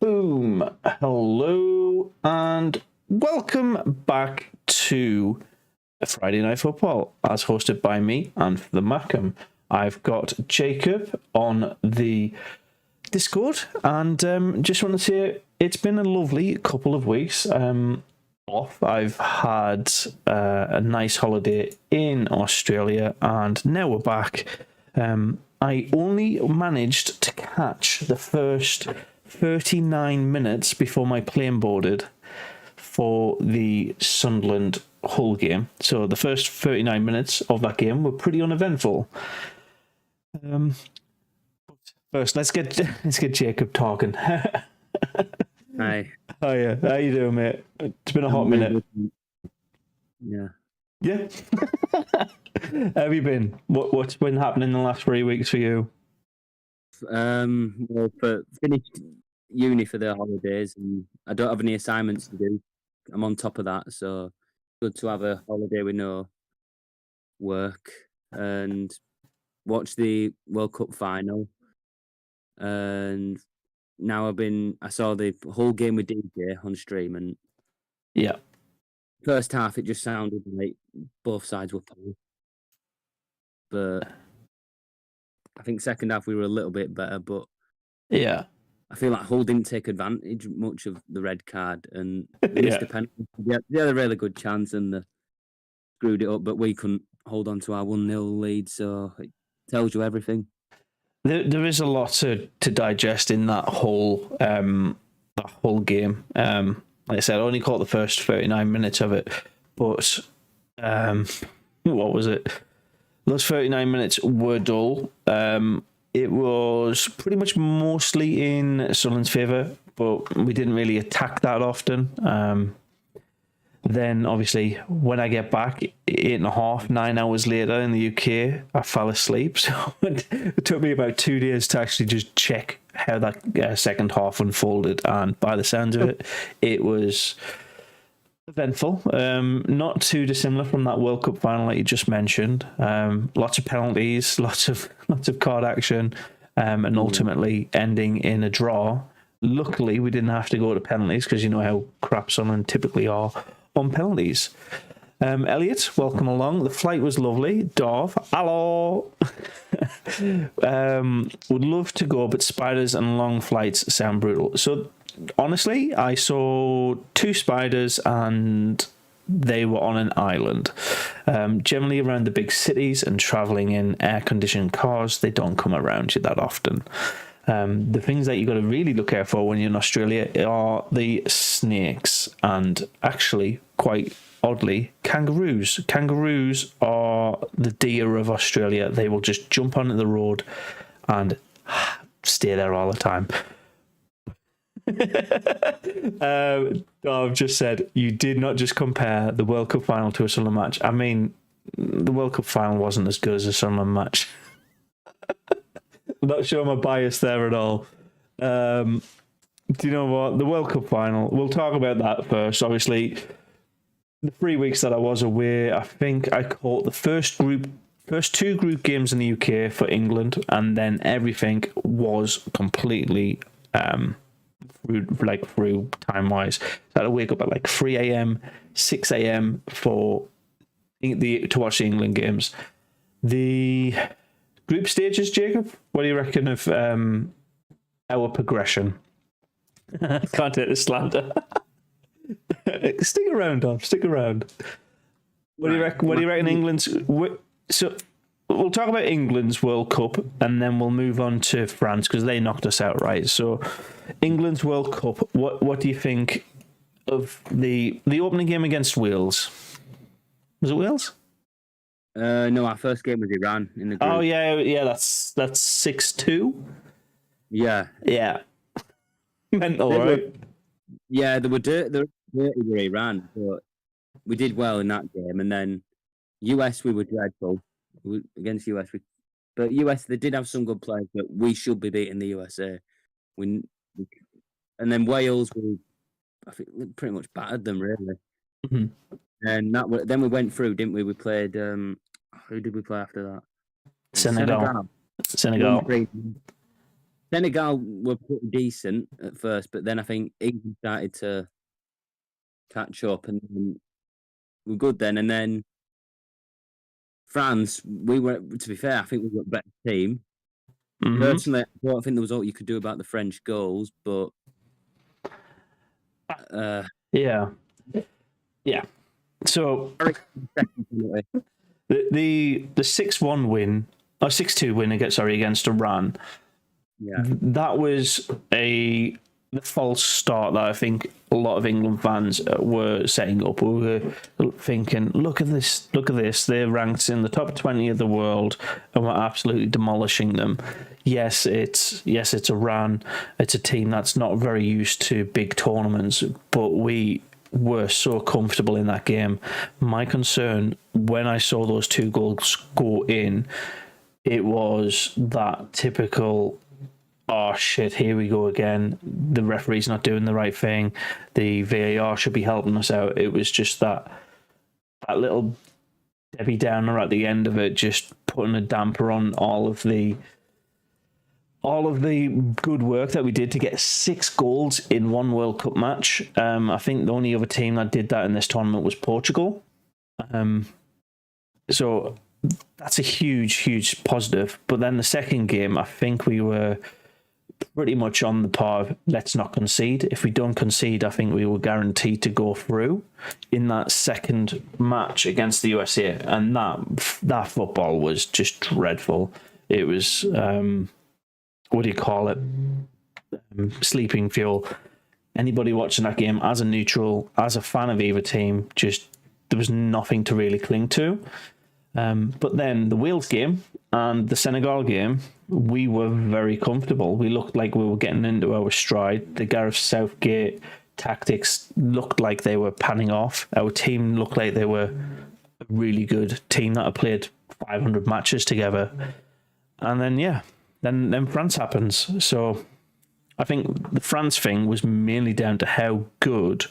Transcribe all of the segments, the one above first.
Boom! Hello and welcome back to Friday Night Football, as hosted by me and the Mackem. I've got Jacob on the Discord, and just want to say it's been a lovely couple of weeks off. I've had a nice holiday in Australia, and now we're back. I only managed to catch the first 39 minutes before my plane boarded for the Sunderland Hull game. So the first 39 minutes of that game were pretty uneventful. First, let's get Jacob talking. Hi. Oh yeah, how you doing, mate? It's been a hot minute. Yeah. Yeah. How have you been? What's been happening in the last 3 weeks for you? Well, finished uni for the holidays, and I don't have any assignments to do. I'm on top of that, so good to have a holiday with no work and watch the World Cup final. And now I saw the whole game with DJ on stream, and Yeah. first half it just sounded like both sides were poor, but I think second half we were a little bit better. But Yeah. I feel like Hull didn't take advantage much of the red card and missed a penalty. They had a really good chance and they screwed it up, but we couldn't hold on to our 1-0 lead, so it tells you everything. There is a lot to digest in that whole game. Like I said, I only caught the first 39 minutes of it, but what was it? Those 39 minutes were dull. It was pretty much mostly in Sunderland's favour, but we didn't really attack that often. Then, obviously, when I get back, 8.5, 9 hours later in the UK, I fell asleep. So it took me about 2 days to actually just check how that second half unfolded. And by the sounds of it, it was eventful. Not too dissimilar from that World Cup final that you just mentioned. Lots of penalties, lots of card action, and ultimately ending in a draw. Luckily, we didn't have to go to penalties because you know how crap Sunderland typically are on penalties. Elliot, welcome along. The flight was lovely. Dov, hello. Would love to go, but spiders and long flights sound brutal. So honestly, I saw 2 spiders and they were on an island. Generally around the big cities and travelling in air-conditioned cars, they don't come around you that often. The things that you got to really look out for when you're in Australia are the snakes and actually, quite oddly, kangaroos. Kangaroos are the deer of Australia. They will just jump onto the road and stay there all the time. I've just said you did not just compare the World Cup final to a Sunderland match. I mean, the World Cup final wasn't as good as a Sunderland match. Not sure my bias there at all. Do you know what? The World Cup final, we'll talk about that first. Obviously, the 3 weeks that I was away, I think I caught the first 2 group games in the UK for England, and then everything was completely through time-wise. So I had to wake up at like 3 a.m., 6 a.m. to watch the England games. The group stages, Jacob, what do you reckon of our progression? Can't take the slander. Stick around, Dom. Stick around. What do you reckon? What do you reckon England's? So we'll talk about England's World Cup, and then we'll move on to France because they knocked us out, right? So England's World Cup. What do you think of the opening game against Wales? Was it Wales? No, our first game was Iran in the group. Oh yeah. That's 6-2. Yeah. Mental, right? They were dirty with Iran, but we did well in that game. And then US, we were dreadful against US. But US, they did have some good players, but we should be beating the USA. And then Wales, I think pretty much battered them, really. Mm-hmm. And then we went through, didn't we? We played. Who did we play after that? Senegal. Senegal were pretty decent at first, but then I think England started to catch up, and then we're good then. And then France, we were, to be fair, I think we were a better team. Mm-hmm. Personally, I don't think there was all you could do about the French goals, but Yeah. So the 6-1 win, or 6-2 win against Iran. Yeah, that was the false start that I think a lot of England fans were setting up. We were thinking, look at this, they're ranked in the top 20 of the world and we're absolutely demolishing them. Yes, it's Iran. It's a team that's not very used to big tournaments, but we were so comfortable in that game. My concern when I saw those 2 goals go in, it was that typical, oh shit, here we go again. The referee's not doing the right thing. The VAR should be helping us out. It was just that little Debbie Downer at the end of it, just putting a damper on all of the good work that we did to get 6 goals in one World Cup match. I think the only other team that did that in this tournament was Portugal. So that's a huge positive. But then the second game, I think we were pretty much on the par of let's not concede. If we don't concede, I think we were guaranteed to go through in that second match against the USA. And that football was just dreadful. It was, what do you call it? Sleeping fuel. Anybody watching that game as a neutral, as a fan of either team, just there was nothing to really cling to. But then the Wales game and the Senegal game, we were very comfortable. We looked like we were getting into our stride. The Gareth Southgate tactics looked like they were panning off. Our team looked like they were a really good team that had played 500 matches together. And then, then France happens. So I think the France thing was mainly down to how good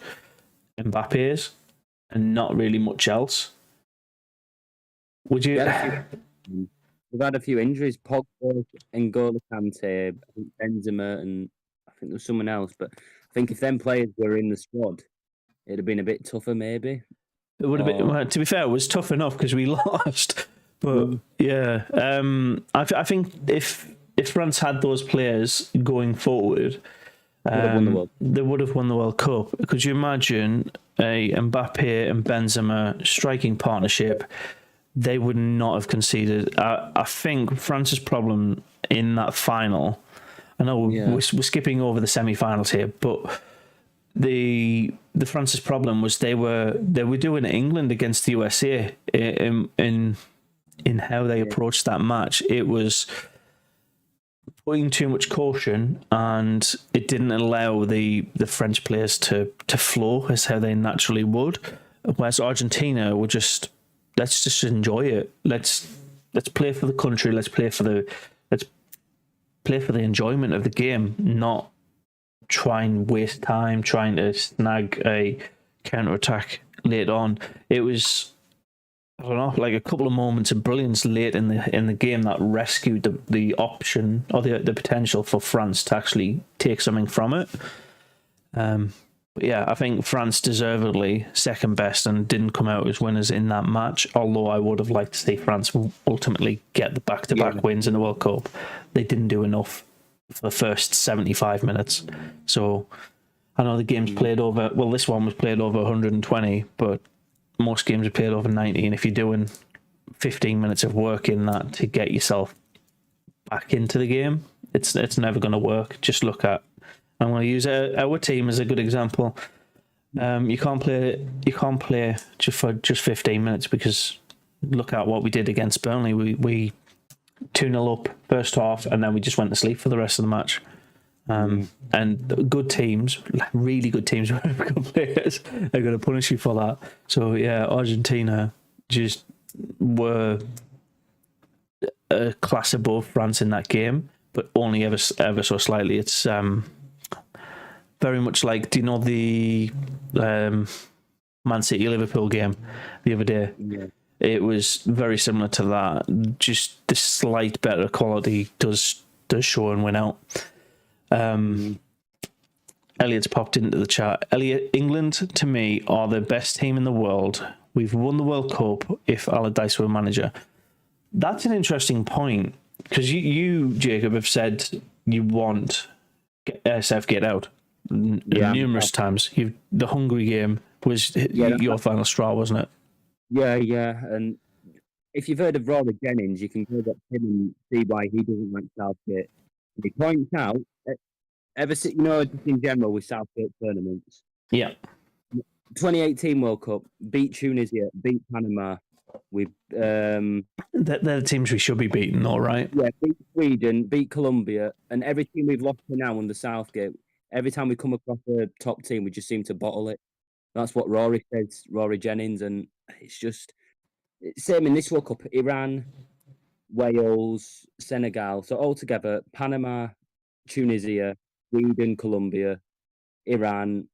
Mbappe is and not really much else. Would you? We've had a few injuries. Pogba, N'Golo Kante, I think Benzema, and I think there was someone else. But I think if them players were in the squad, it'd have been a bit tougher, maybe. It would have been. Well, to be fair, it was tough enough because we lost. But I think if France had those players going forward, they would have won the World Cup. Could you imagine a Mbappe and Benzema striking partnership? They would not have conceded. I think France's problem in that final, I know we're skipping over the semi-finals here, but the France's problem was they were doing England against the USA in how they approached that match. It was putting too much caution, and it didn't allow the French players to flow as how they naturally would. Whereas Argentina were just, let's just enjoy it. Let's play for the country. Let's play for the enjoyment of the game, not try and waste time trying to snag a counter-attack late on. It was, I don't know, like a couple of moments of brilliance late in the game that rescued the option or the potential for France to actually take something from it. But yeah, I think France deservedly second best and didn't come out as winners in that match, although I would have liked to see France ultimately get the back-to-back wins in the World Cup. They didn't do enough for the first 75 minutes. So I know the game's played over, well, this one was played over 120, but most games are played over 90, and if you're doing 15 minutes of work in that to get yourself back into the game, it's never going to work. Just look at, I'm going to use our team as a good example. You can't play just for 15 minutes, because look at what we did against Burnley. We 2-0 up first half, and then we just went to sleep for the rest of the match. And good teams, really good teams, good players, are going to punish you for that. So yeah, Argentina just were a class above France in that game, but only ever so slightly. It's very much like, do you know the Man City Liverpool game the other day? Yeah. It was very similar to that. Just the slight better quality does does show and win out. Elliot's popped into the chat. Elliot, England to me are the best team in the world. We've won the World Cup if Allardyce were a manager. That's an interesting point because you Jacob, have said you want Southgate out numerous times. The Hungary game was your final straw, wasn't it? Yeah. And if you've heard of Rory Jennings, you can go up to him and see why he doesn't like Southgate. He points out, just in general with Southgate tournaments. Yeah. 2018 World Cup, beat Tunisia, beat Panama. They're the teams we should be beating, all right? Yeah, beat Sweden, beat Colombia, and every team we've lost to now under Southgate, every time we come across a top team, we just seem to bottle it. That's what Rory says, Rory Jennings, and it's just same in this World Cup. Iran, Wales, Senegal, so altogether, Panama, Tunisia, Sweden, Colombia, Iran.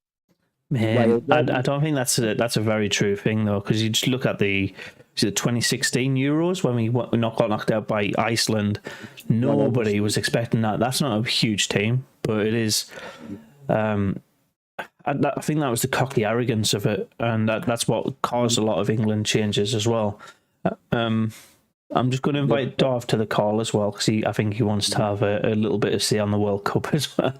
Man, I don't think that's a very true thing though, because you just look at the 2016 Euros when we got knocked out by Iceland. Nobody was expecting that. That's not a huge team, but it is. I think that was the cocky arrogance of it, and that's what caused a lot of England changes as well. I'm just going to invite Dov to the call as well because I think he wants to have a little bit of say on the World Cup as well.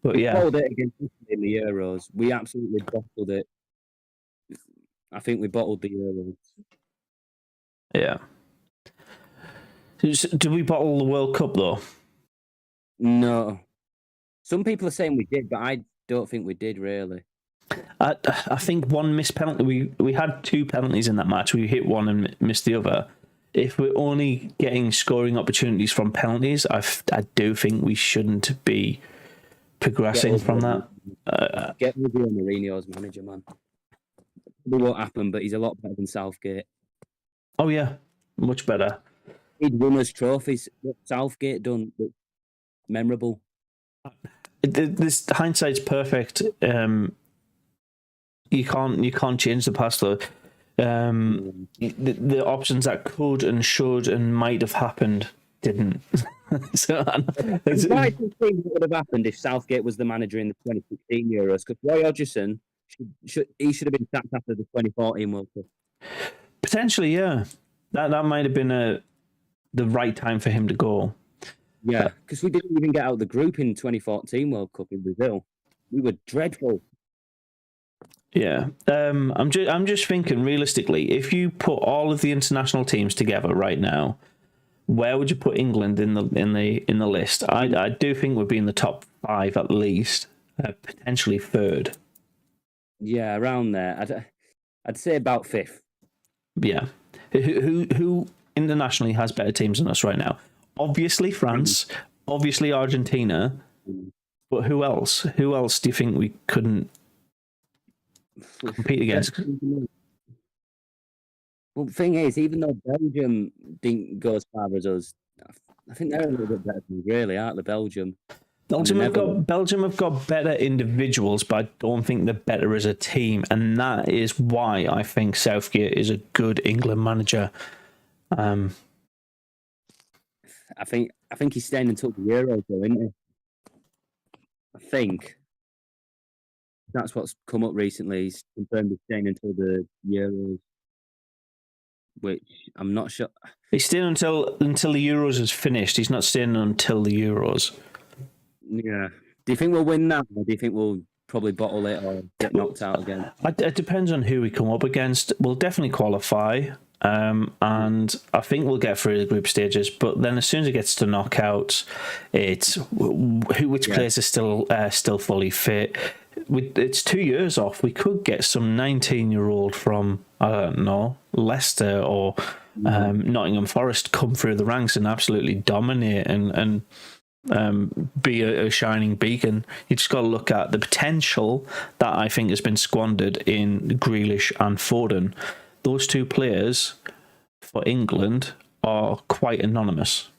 But we bottled it against Italy in the Euros. We absolutely bottled it. I think we bottled the Euros. Yeah. Did we bottle the World Cup though? No. Some people are saying we did, but I don't think we did really. I think one missed penalty. We had two penalties in that match. We hit one and missed the other. If we're only getting scoring opportunities from penalties, I do think we shouldn't be progressing from that. Get Mourinho as manager, man. It won't happen, but he's a lot better than Southgate. Oh yeah, much better. He'd won us trophies. What Southgate done, but memorable. This hindsight's perfect. You can't change the past though. The options that could and should and might have happened didn't. So it's quite the thing that would have happened if Southgate was the manager in the 2016 Euros, because Roy Hodgson should have been sacked after the 2014 World Cup. Potentially, yeah. That might have been the right time for him to go. Yeah, because we didn't even get out of the group in 2014 World Cup in Brazil. We were dreadful. Yeah, I'm just thinking realistically, if you put all of the international teams together right now, where would you put England in the list? I do think we'd be in the top 5 at least, potentially 3rd. Yeah, around there. I'd say about 5th. Yeah, who internationally has better teams than us right now? Obviously France, obviously Argentina, but who else? Who else do you think we couldn't compete against? Well, the thing is, even though Belgium didn't go as far as us, I think they're a little bit better than we really, aren't they, Belgium? Belgium have got better individuals, but I don't think they're better as a team, and that is why I think Southgate is a good England manager. I think he's staying until the Euros, though, isn't he? I think that's what's come up recently. He's confirmed he's staying until the Euros, which I'm not sure. He's staying until the Euros is finished. He's not staying until the Euros. Yeah. Do you think we'll win that, or do you think we'll probably bottle it or get knocked out again? It depends on who we come up against. We'll definitely qualify, and I think we'll get through the group stages. But then, as soon as it gets to knockouts, it's which players are still fully fit. It's 2 years off. We could get some 19-year-old from, I don't know, Leicester or Nottingham Forest come through the ranks and absolutely dominate and be a shining beacon. You just got to look at the potential that I think has been squandered in Grealish and Foden. Those two players for England are quite anonymous.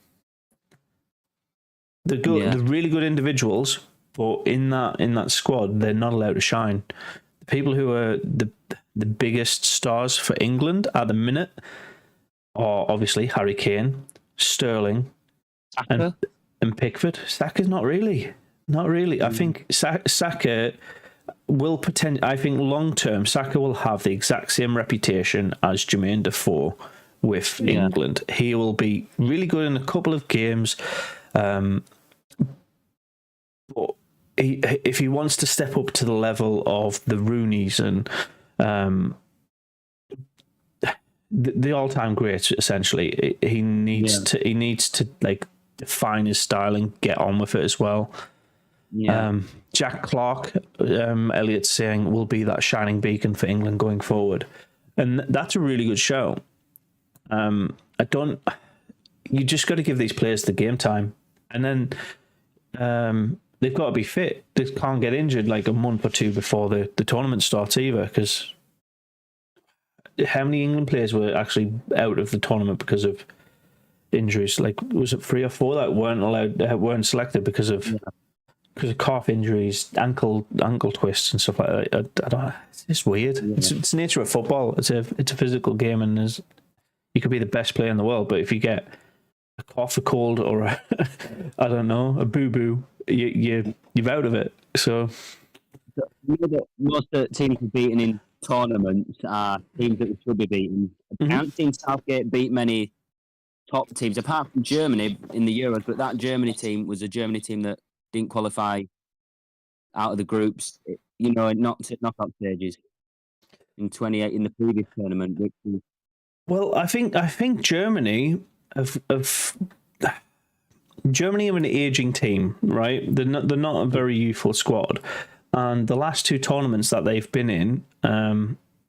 They're good. They're really good individuals, but in that squad, they're not allowed to shine. The people who are the biggest stars for England at the minute are obviously Harry Kane, Sterling, and and Pickford. Saka's not really. Not really. I think Saka will I think long term, Saka will have the exact same reputation as Jermaine Defoe with England. He will be really good in a couple of games. But if he wants to step up to the level of the Rooneys and the all-time greats, essentially, he needs to like define his style and get on with it as well. Jack Clark, Elliot's saying, will be that shining beacon for England going forward, and that's a really good show. You just got to give these players the game time, and then they've got to be fit. They can't get injured like a month or two before the tournament starts either, because how many England players were actually out of the tournament because of injuries? Like, was it 3 or 4 that weren't selected because of calf injuries, ankle twists and stuff like that? I don't know. It's weird. It's the nature of football. It's a physical game, and you could be the best player in the world, but if you get a cough, a cold, or a a boo-boo, you're out of it. So most of the teams we're beating in tournaments are teams that we should be beating. I haven't seen Southgate beat many top teams, apart from Germany in the Euros, but that Germany team was a Germany team that didn't qualify out of the groups, in knockout stages in 28 in the previous tournament. Well, I think Germany Germany are an aging team, right? They're not a very youthful squad, and the last 2 tournaments that they've been in,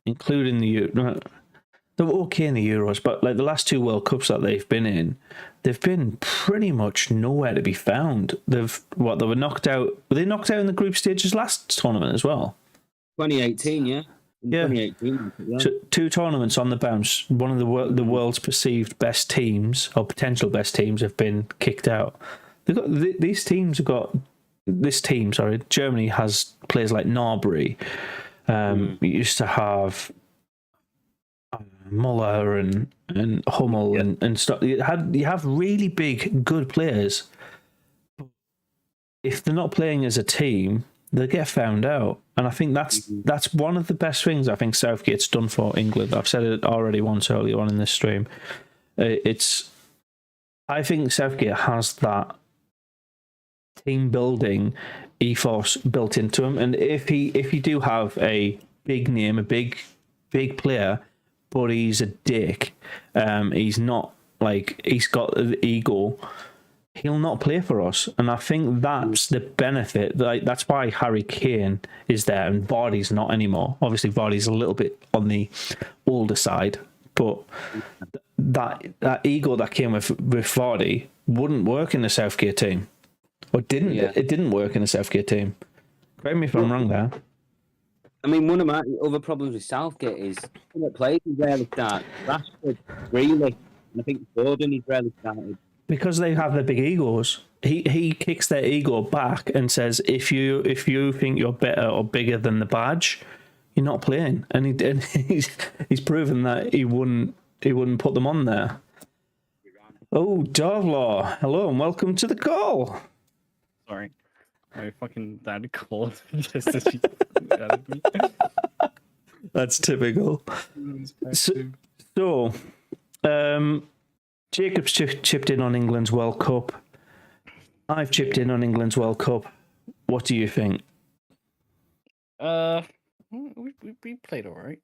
including they were okay in the Euros, but like the last 2 World Cups that they've been in, they've been pretty much nowhere to be found. They were knocked out. Were they knocked out in the group stages last tournament as well? 2018, yeah. 2018, yeah. So 2 tournaments on the bounce. One of the world's perceived best teams or potential best teams have been kicked out. They've got Germany has players like Gnabry. We used to have Muller and Hummel and stuff. You have really big, good players. If they're not playing as a team, they'll get found out. And I think that's one of the best things I think Southgate's done for England. I've said it already once earlier on in this stream. I think Southgate has that team building ethos built into him. And if you do have a big name, a big player, but he's a dick, he's not like, he's got the ego, he'll not play for us. And I think that's the benefit. That's why Harry Kane is there and Vardy's not anymore. Obviously, Vardy's a little bit on the older side, but that ego that came with Vardy wouldn't work in the Southgate team. Or didn't. It didn't work in the Southgate team. Correct me if I'm wrong there. I mean, one of my other problems with Southgate is that players rarely start. Rashford, really, and I think Foden, he's rarely started. Because they have their big egos. He kicks their ego back and says, if you think you're better or bigger than the badge, you're not playing. And he's proven that he wouldn't put them on there. Oh, Dovlaw, hello and welcome to the call. Sorry, my fucking dad called just as she added me. That's typical. So, Jacob's chipped in on England's World Cup. I've chipped in on England's World Cup. What do you think? We played all right.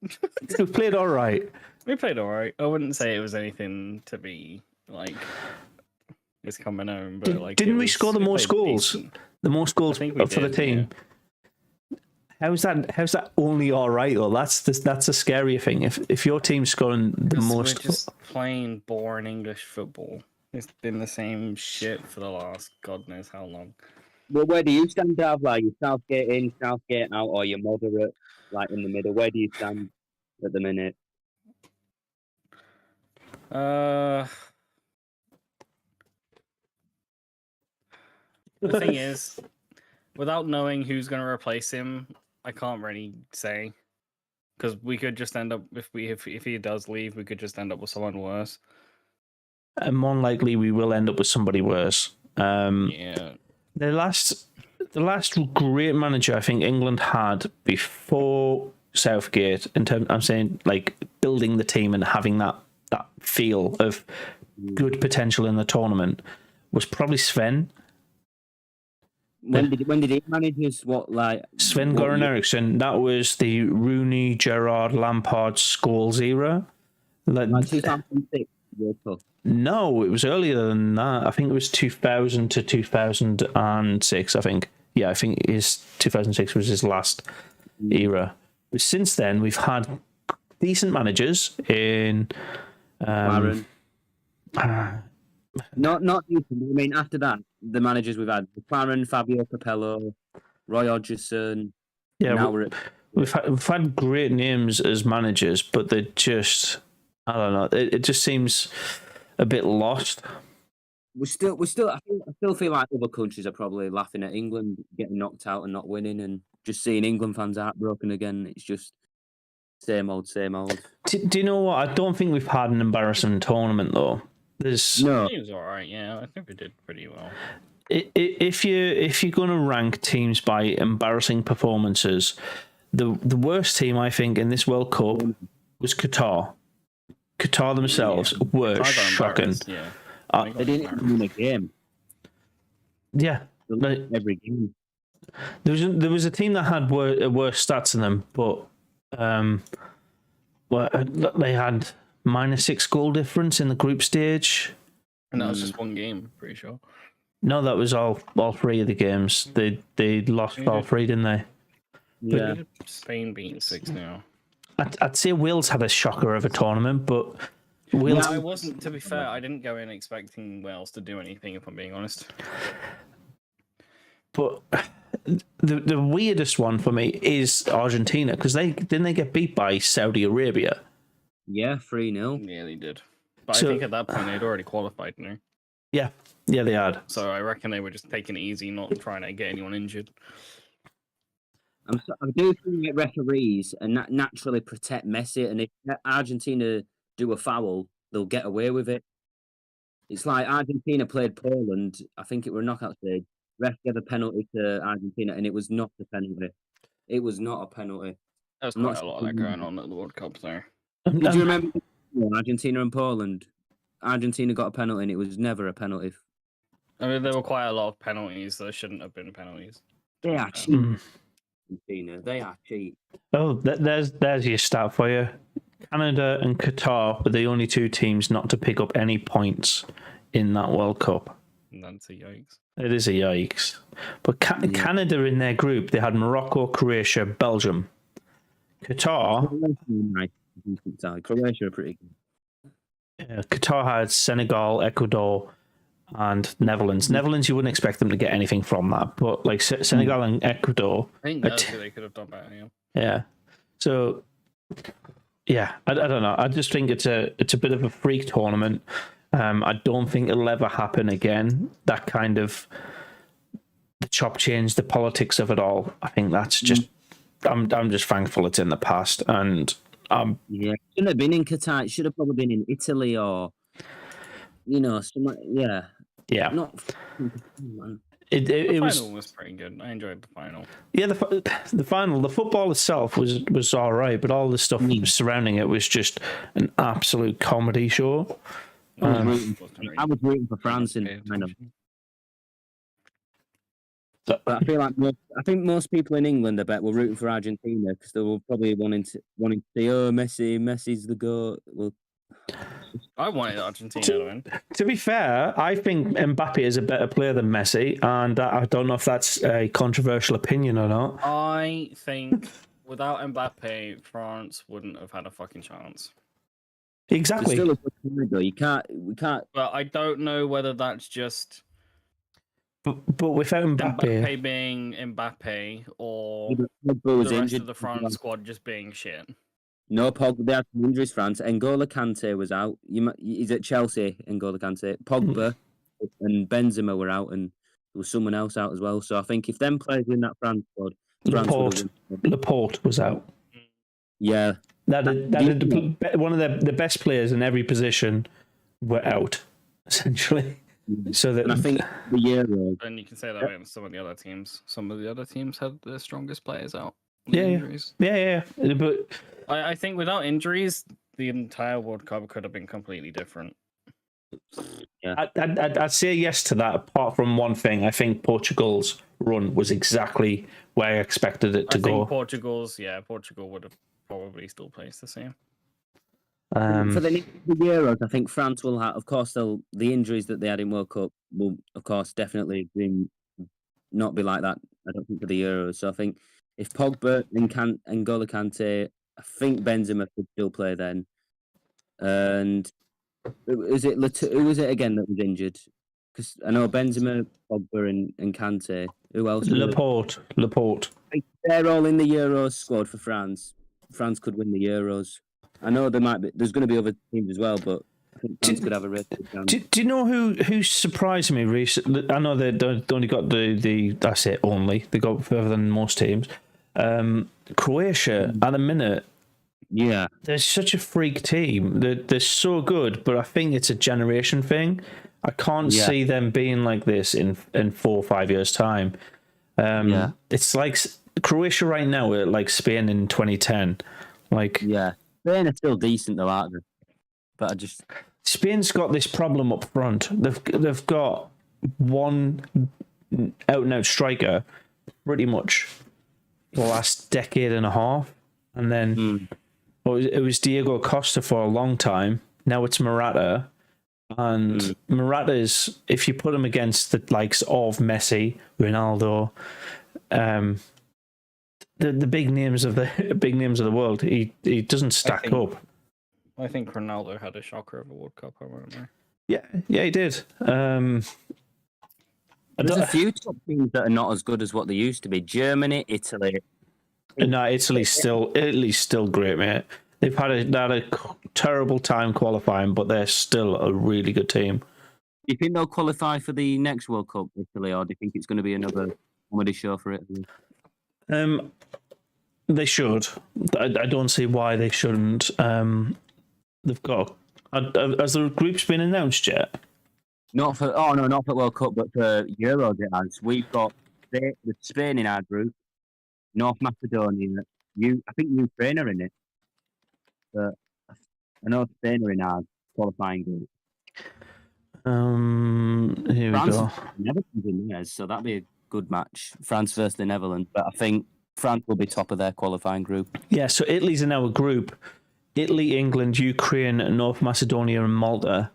We played all right. We played all right. I wouldn't say it was anything to be like it's coming home, but didn't we score the most goals? Decent. The most goals for the team. Yeah. How's that only all right though? That's a scary thing. If your team's scoring the most, we're just playing boring English football. It's been the same shit for the last God knows how long. Well, where do you stand, Dav? Like, you Southgate in, Southgate out, or you're moderate, like in the middle? Where do you stand at the minute? The thing is, without knowing who's going to replace him, I can't really say, because we could just end up if he does leave, we could just end up with someone worse. And more likely, we will end up with somebody worse. Yeah. The last great manager I think England had before Southgate, in terms, I'm saying like building the team and having that feel of good potential in the tournament, was probably Sven. When did he manage us? Sven Goran Eriksson? That was the Rooney, Gerrard, Lampard, Scholes era. Like 2006 World Cup. No, it was earlier than that. I think it was 2000 to 2006. I think 2006 was his last era. But since then, we've had decent managers in. Aaron. Not decent. I mean, after that, the managers we've had: McLaren, Fabio Capello, Roy Hodgson. Yeah, now we've had great names as managers, but they just, I don't know. It just seems a bit lost. I still feel like other countries are probably laughing at England getting knocked out and not winning, and just seeing England fans heartbroken again. It's just same old. Do you know what? I don't think we've had an embarrassing tournament though. No. It was all right. Yeah, I think we did pretty well. If you're going to rank teams by embarrassing performances, the worst team I think in this World Cup was Qatar. Qatar themselves were shocking. Yeah, They didn't win a game. Yeah, Every game. there was a team that had worse stats than them, but they had -6 goal difference in the group stage. And that was just one game, pretty sure. No, that was all three of the games. They lost all three, didn't they? Yeah. Spain beating 6-0. I'd say Wales had a shocker of a tournament, but Wales. I wasn't. To be fair, I didn't go in expecting Wales to do anything. If I'm being honest. But the weirdest one for me is Argentina, because they get beat by Saudi Arabia. Yeah, 3-0. Yeah, they did. But So- I think at that point they'd already qualified, you know. Yeah, they had. So I reckon they were just taking it easy, not trying to get anyone injured. I do think that referees and naturally protect Messi, and if Argentina do a foul, they'll get away with it. It's like Argentina played Poland. I think it were a knockout stage. Ref gave a penalty to Argentina, and it was not a penalty. It was not a penalty. There's I'm not quite a lot of that going on at the World Cup there. Did you remember Argentina and Poland? Argentina got a penalty, and it was never a penalty. I mean, there were quite a lot of penalties that shouldn't have been penalties. They are cheap. Argentina, they are cheap. Oh, there's your stat for you. Canada and Qatar were the only two teams not to pick up any points in that World Cup. And that's a yikes. It is a yikes. But Canada in their group, they had Morocco, Croatia, Belgium. Qatar Croatia are pretty good. Qatar had Senegal, Ecuador, and Netherlands. Netherlands, you wouldn't expect them to get anything from that, but like Senegal and Ecuador. I think that's who they could have done better. Yeah. Yeah. So, yeah, I don't know. I just think it's a bit of a freak tournament. I don't think it'll ever happen again. That kind of the chop change, the politics of it all. I think that's just. I'm just thankful it's in the past, and yeah, shouldn't have been in Qatar. It should have probably been in Italy or, somewhere. Yeah. Yeah. Not. The It final was pretty good. I enjoyed the final. Yeah, the final, the football itself was all right, but all the stuff surrounding it was just an absolute comedy show. I was rooting for France in the final. But I feel like most people in England, I bet, were rooting for Argentina because they were probably wanting to see, oh, Messi's the GOAT. Well, I wanted Argentina to win. To be fair, I think Mbappe is a better player than Messi, and I don't know if that's a controversial opinion or not. I think without Mbappe, France wouldn't have had a fucking chance. Exactly. Still a good player, though. We can't. But I don't know whether that's just But without Mbappe being Mbappe or Pogba the was rest injured. of the France squad just being shit. No, Pogba. They had some injuries. France. N'Golo Kante was out. He's at Chelsea. N'Golo Kante. Pogba and Benzema were out, and there was someone else out as well. So I think if them players were in that France squad, Laporte was out. Yeah, That one of the best players in every position were out, essentially. So that And I think the Euros. And you can say that with some of the other teams. Some of the other teams had the strongest players out. With yeah, injuries. yeah. But I think without injuries, the entire World Cup could have been completely different. I'd say yes to that. Apart from one thing, I think Portugal's run was exactly where I expected it to I go. think Portugal would have probably still placed the same. For the Euros, I think France will have, of course, the injuries that they had in World Cup will, of course, definitely not be like that. I don't think for the Euros. So I think if Pogba and N'Golo Kante, I think Benzema could still play then. And who was it again that was injured? Because I know Benzema, Pogba, and Kante. Who else? Laporte. They're all in the Euros squad for France. France could win the Euros. I know there's going to be other teams as well, but I think France could have a really good chance. Do you know who surprised me recently? I know they only got the that's it only. They got further than most teams. Croatia at the minute. Yeah, They're such a freak team. They're so good, but I think it's a generation thing. I can't see them being like this in 4 or 5 years' time. It's like Croatia right now, like Spain in 2010. Spain are still decent though, aren't they? But Spain's got this problem up front. They've got one out and out striker, pretty much the last decade and a half, and then it was Diego Costa for a long time. Now it's Morata, and Morata's, if you put him against the likes of Messi, Ronaldo, the big names of the world, he doesn't stack up. I think Ronaldo had a shocker of a World Cup, I remember. Yeah, he did. There's a few top teams that are not as good as what they used to be. Germany, Italy. No, Italy's still great, mate. They've had a terrible time qualifying, but they're still a really good team. Do you think they'll qualify for the next World Cup, Italy, or do you think it's going to be another comedy show for Italy? They should. I don't see why they shouldn't. They've got. Has the group's been announced yet? Not for World Cup, but for Euros it has. We've got Spain in our group, North Macedonia. I think Ukraine are in it. But I know Spain are in our qualifying group. Here France, we go. Netherlands in theirs, so that'd be a good match. France versus the Netherlands, but I think France will be top of their qualifying group. Yeah, so Italy's in our group. Italy, England, Ukraine, North Macedonia, and Malta.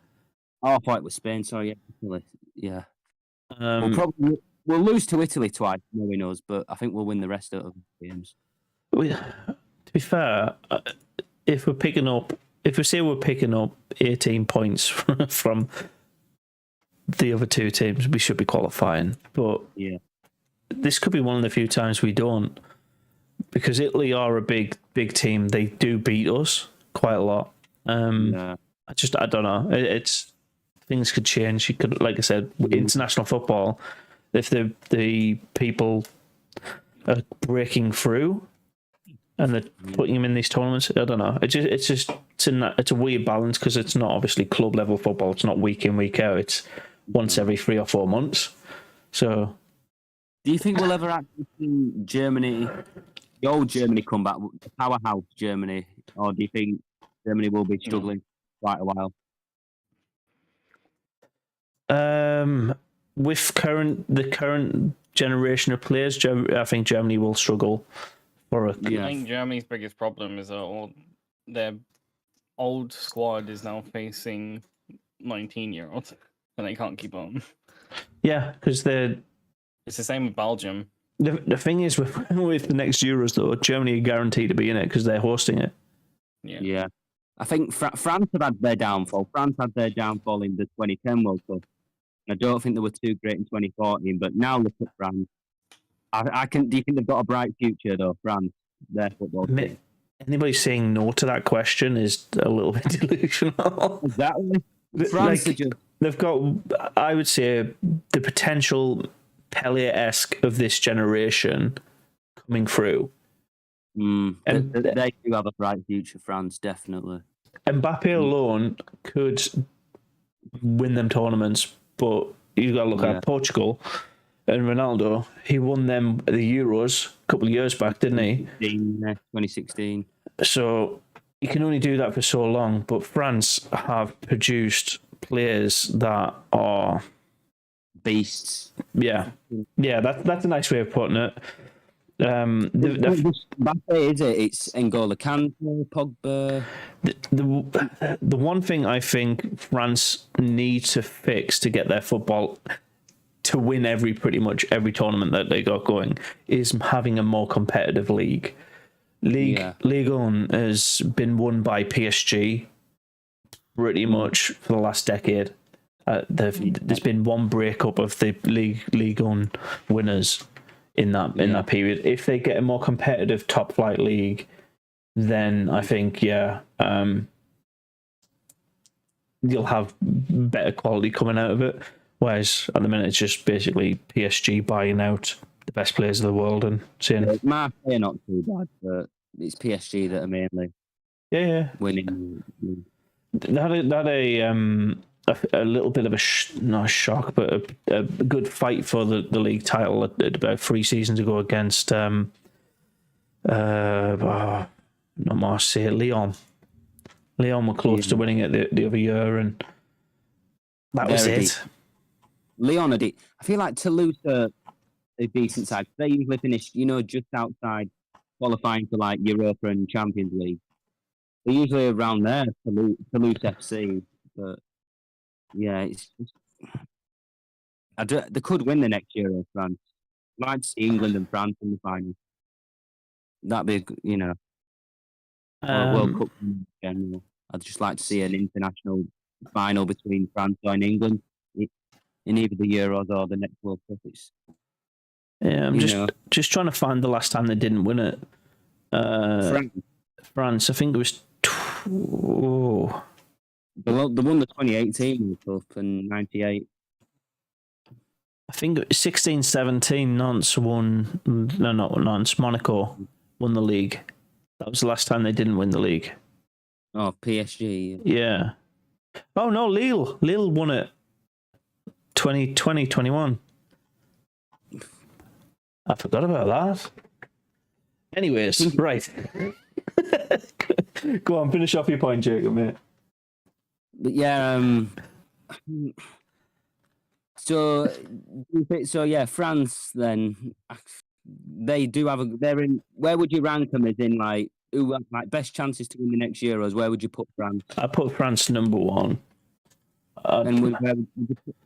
Oh, I thought it was Spain. Sorry, Italy. Yeah. Um, We'll lose to Italy twice, knowing us, but I think we'll win the rest of the games. To be fair, if we say we're picking up 18 points from the other two teams, we should be qualifying. But this could be one of the few times we don't, because Italy are a big team. They do beat us quite a lot. I don't know. It's things could change. You could, like I said, international football. If the people are breaking through and they're putting them in these tournaments, I don't know. It's a weird balance, because it's not obviously club level football. It's not week in, week out. It's once every 3 or 4 months. So, do you think we'll ever actually see Germany, the old Germany, come back, the powerhouse Germany, or do you think Germany will be struggling quite a while? With the current generation of players, I think Germany will struggle. I think Germany's biggest problem is that their old squad is now facing 19-year-olds, and they can't keep on. Yeah, because it's the same with Belgium. The thing is, with the next Euros, though, Germany are guaranteed to be in it because they're hosting it. Yeah. I think France have had their downfall. France had their downfall in the 2010 World Cup. I don't think they were too great in 2014, but now look at France. Do you think they've got a bright future, though, France, their football team? Anybody saying no to that question is a little bit delusional. Exactly. France they've got, I would say, the potential Pele-esque of this generation coming through. And they do have a bright future, France, definitely. Mbappe alone could win them tournaments but you've got to look at Portugal and Ronaldo. He won them the Euros a couple of years back, didn't he? 2016. So you can only do that for so long. But France have produced players that are beasts. Yeah, that's a nice way of putting it. Mbappe, is it? It's N'Golo Kante, Pogba. The one thing I think France need to fix to get their football to win pretty much every tournament that they got going is having a more competitive league. Ligue 1 has been won by PSG pretty much for the last decade. There's been one breakup of the Ligue 1 winners in that period. If they get a more competitive top flight league, then I think you'll have better quality coming out of it. Whereas at the minute it's just basically PSG buying out the best players of the world and saying Marseille not too bad, but it's PSG that are mainly winning. That a little bit of not a shock, but a good fight for the league title about 3 seasons ago against not Marseille, Lyon. Lyon were close to winning it the other year, and that was it. Lyon are I feel like Toulouse are a decent side. They usually finish, just outside qualifying for like Europa and Champions League. They're usually around there, Toulouse FC, but. Yeah, they could win the next Euro, France. I'd like to see England and France in the final. That'd be, World Cup in general. I'd just like to see an international final between France and England in either the Euros or the next World Cup. I'm just trying to find the last time they didn't win it. France, I think it was. They won the 2018 World Cup and 98. I think 16-17, Nantes won. No, not Nantes. Monaco won the league. That was the last time they didn't win the league. Oh, PSG. Yeah. Oh, no, Lille. Lille won it 2020-21. I forgot about that. Anyways, right. Go on, finish off your point, Jacob, mate. But yeah, so France then they do have they're in. Where would you rank them? As in like who have like best chances to win the next Euros? Where would you put France? I put France number 1. And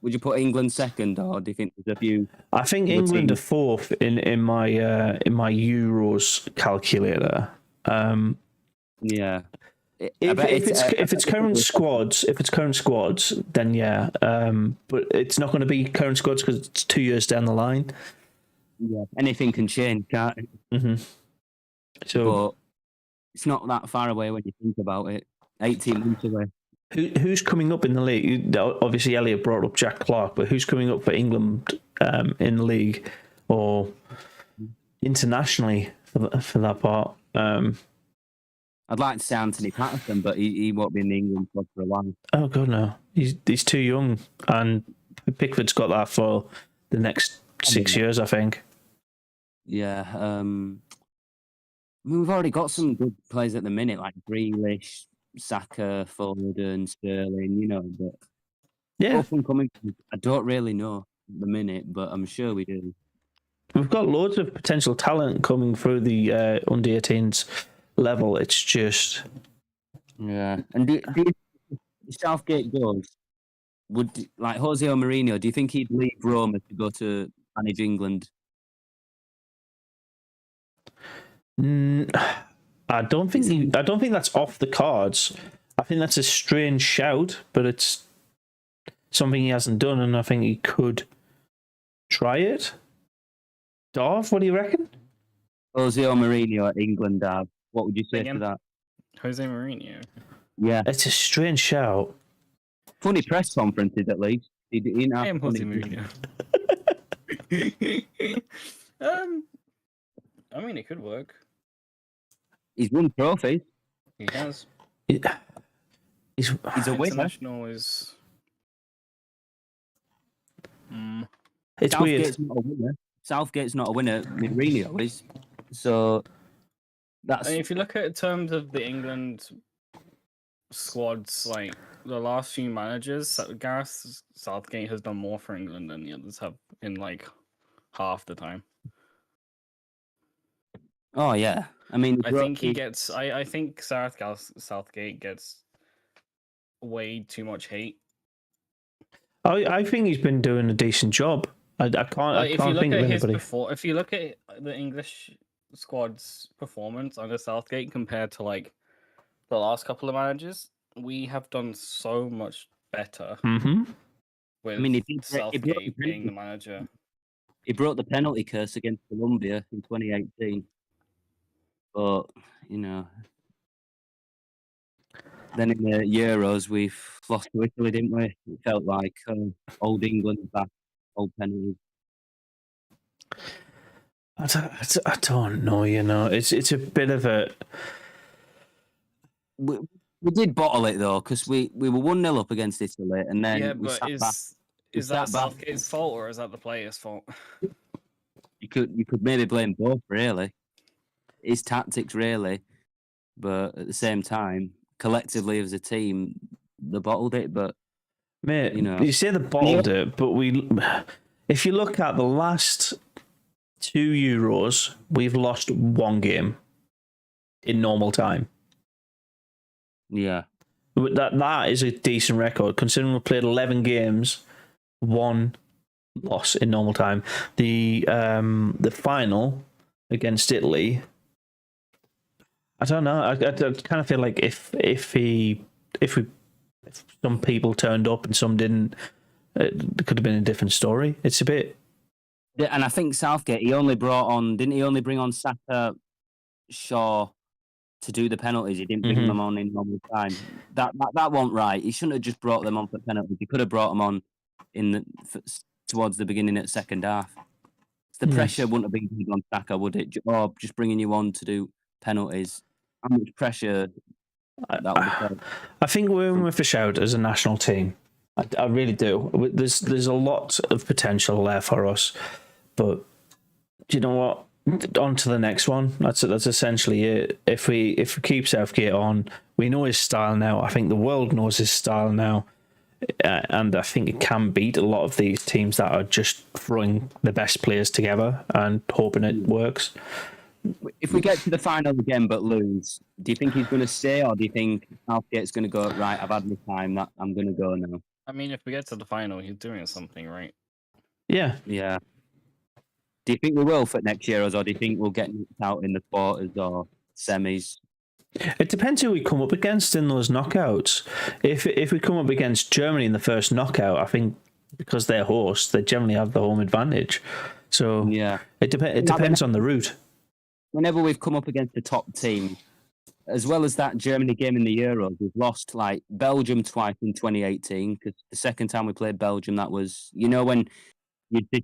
would you put England second, or do you think there's a few? I think England are 4th in my Euros calculator. Yeah. If it's current squads, then yeah. But it's not going to be current squads because it's 2 years down the line. Yeah, anything can change, can't it? Mm-hmm. So, but it's not that far away when you think about it. 18 months away. Who's coming up in the league? Obviously, Elliot brought up Jack Clark, but who's coming up for England in the league or internationally for that part? I'd like to say Anthony Patterson, but he won't be in the England squad for a while. Oh god, no! He's too young, and Pickford's got that for the next 6 years, I think. Yeah, we've already got some good players at the minute, like Grealish, Saka, Foden, Sterling. But up and coming, I don't really know at the minute, but I'm sure we do. We've got loads of potential talent coming through the under 18s. Level, it's just and do you, Southgate goes, would like Jose Mourinho, do you think he'd leave Roma to go to manage England? I don't think that's off the cards. I think that's a strange shout, but it's something he hasn't done, and I think he could try it. Darv, what do you reckon? Jose Mourinho at England, Darv. What would you say to that? Jose Mourinho. Yeah. It's a strange shout. Funny press conferences, at least. I am Jose Mourinho. I mean, it could work. He's won trophies. He has. He's a winner. International is... It's weird. Southgate's not a winner. Southgate's not a winner. Mourinho is. So that's. And if you look at it in terms of the England squads, like the last few managers, Gareth Southgate has done more for England than the others have in like half the time. Oh yeah, I mean, I think he gets. I think Southgate gets way too much hate. I think he's been doing a decent job. I can't think of anybody. If you look at the English squad's performance under Southgate compared to like the last couple of managers, we have done so much better. Mm-hmm. With Southgate being the manager. He broke the penalty curse against Colombia in 2018. But, then in the Euros, we've lost to Italy, didn't we? It felt like old England back, old penalties. I don't know, It's a bit of a... We did bottle it, though, because we were 1-0 up against Italy, and then we sat back. Is that Southgate's fault, or is that the players' fault? You could maybe blame both, really. His tactics, really. But at the same time, collectively as a team, they bottled it. But mate, you say they bottled it, but if you look at the last 2 Euros, we've lost 1 game in normal time. Yeah, that is a decent record considering we played 11 games, 1 loss in normal time. The final against Italy, I don't know. I kind of feel like if some people turned up and some didn't, it could have been a different story. It's a bit. Yeah, and I think Southgate, didn't he only bring on Saka, Shaw to do the penalties? He didn't bring them on in normal time. That wasn't right. He shouldn't have just brought them on for penalties. He could have brought them on towards the beginning at second half. The pressure wouldn't have been on Saka, would it? Or just bringing you on to do penalties. How much pressure that would have. I think we're in with a shout as a national team. I really do. There's a lot of potential there for us, but do you know what? On to the next one. That's essentially it. If we keep Southgate on, we know his style now. I think the world knows his style now, and I think it can beat a lot of these teams that are just throwing the best players together and hoping it works. If we get to the final again but lose, do you think he's going to stay, or do you think Southgate's going to go, right, I've had my time, that I'm going to go now? I mean, if we get to the final, he's doing something right. Yeah. Yeah. Do you think we will for next year, or do you think we'll get knocked out in the quarters or semis? It depends who we come up against in those knockouts. If we come up against Germany in the first knockout, I think because they're hosts, they generally have the home advantage. So yeah, it depends on the route. Whenever we've come up against the top team, as well as that Germany game in the Euros, we've lost like Belgium twice in 2018. Because the second time we played Belgium, that was when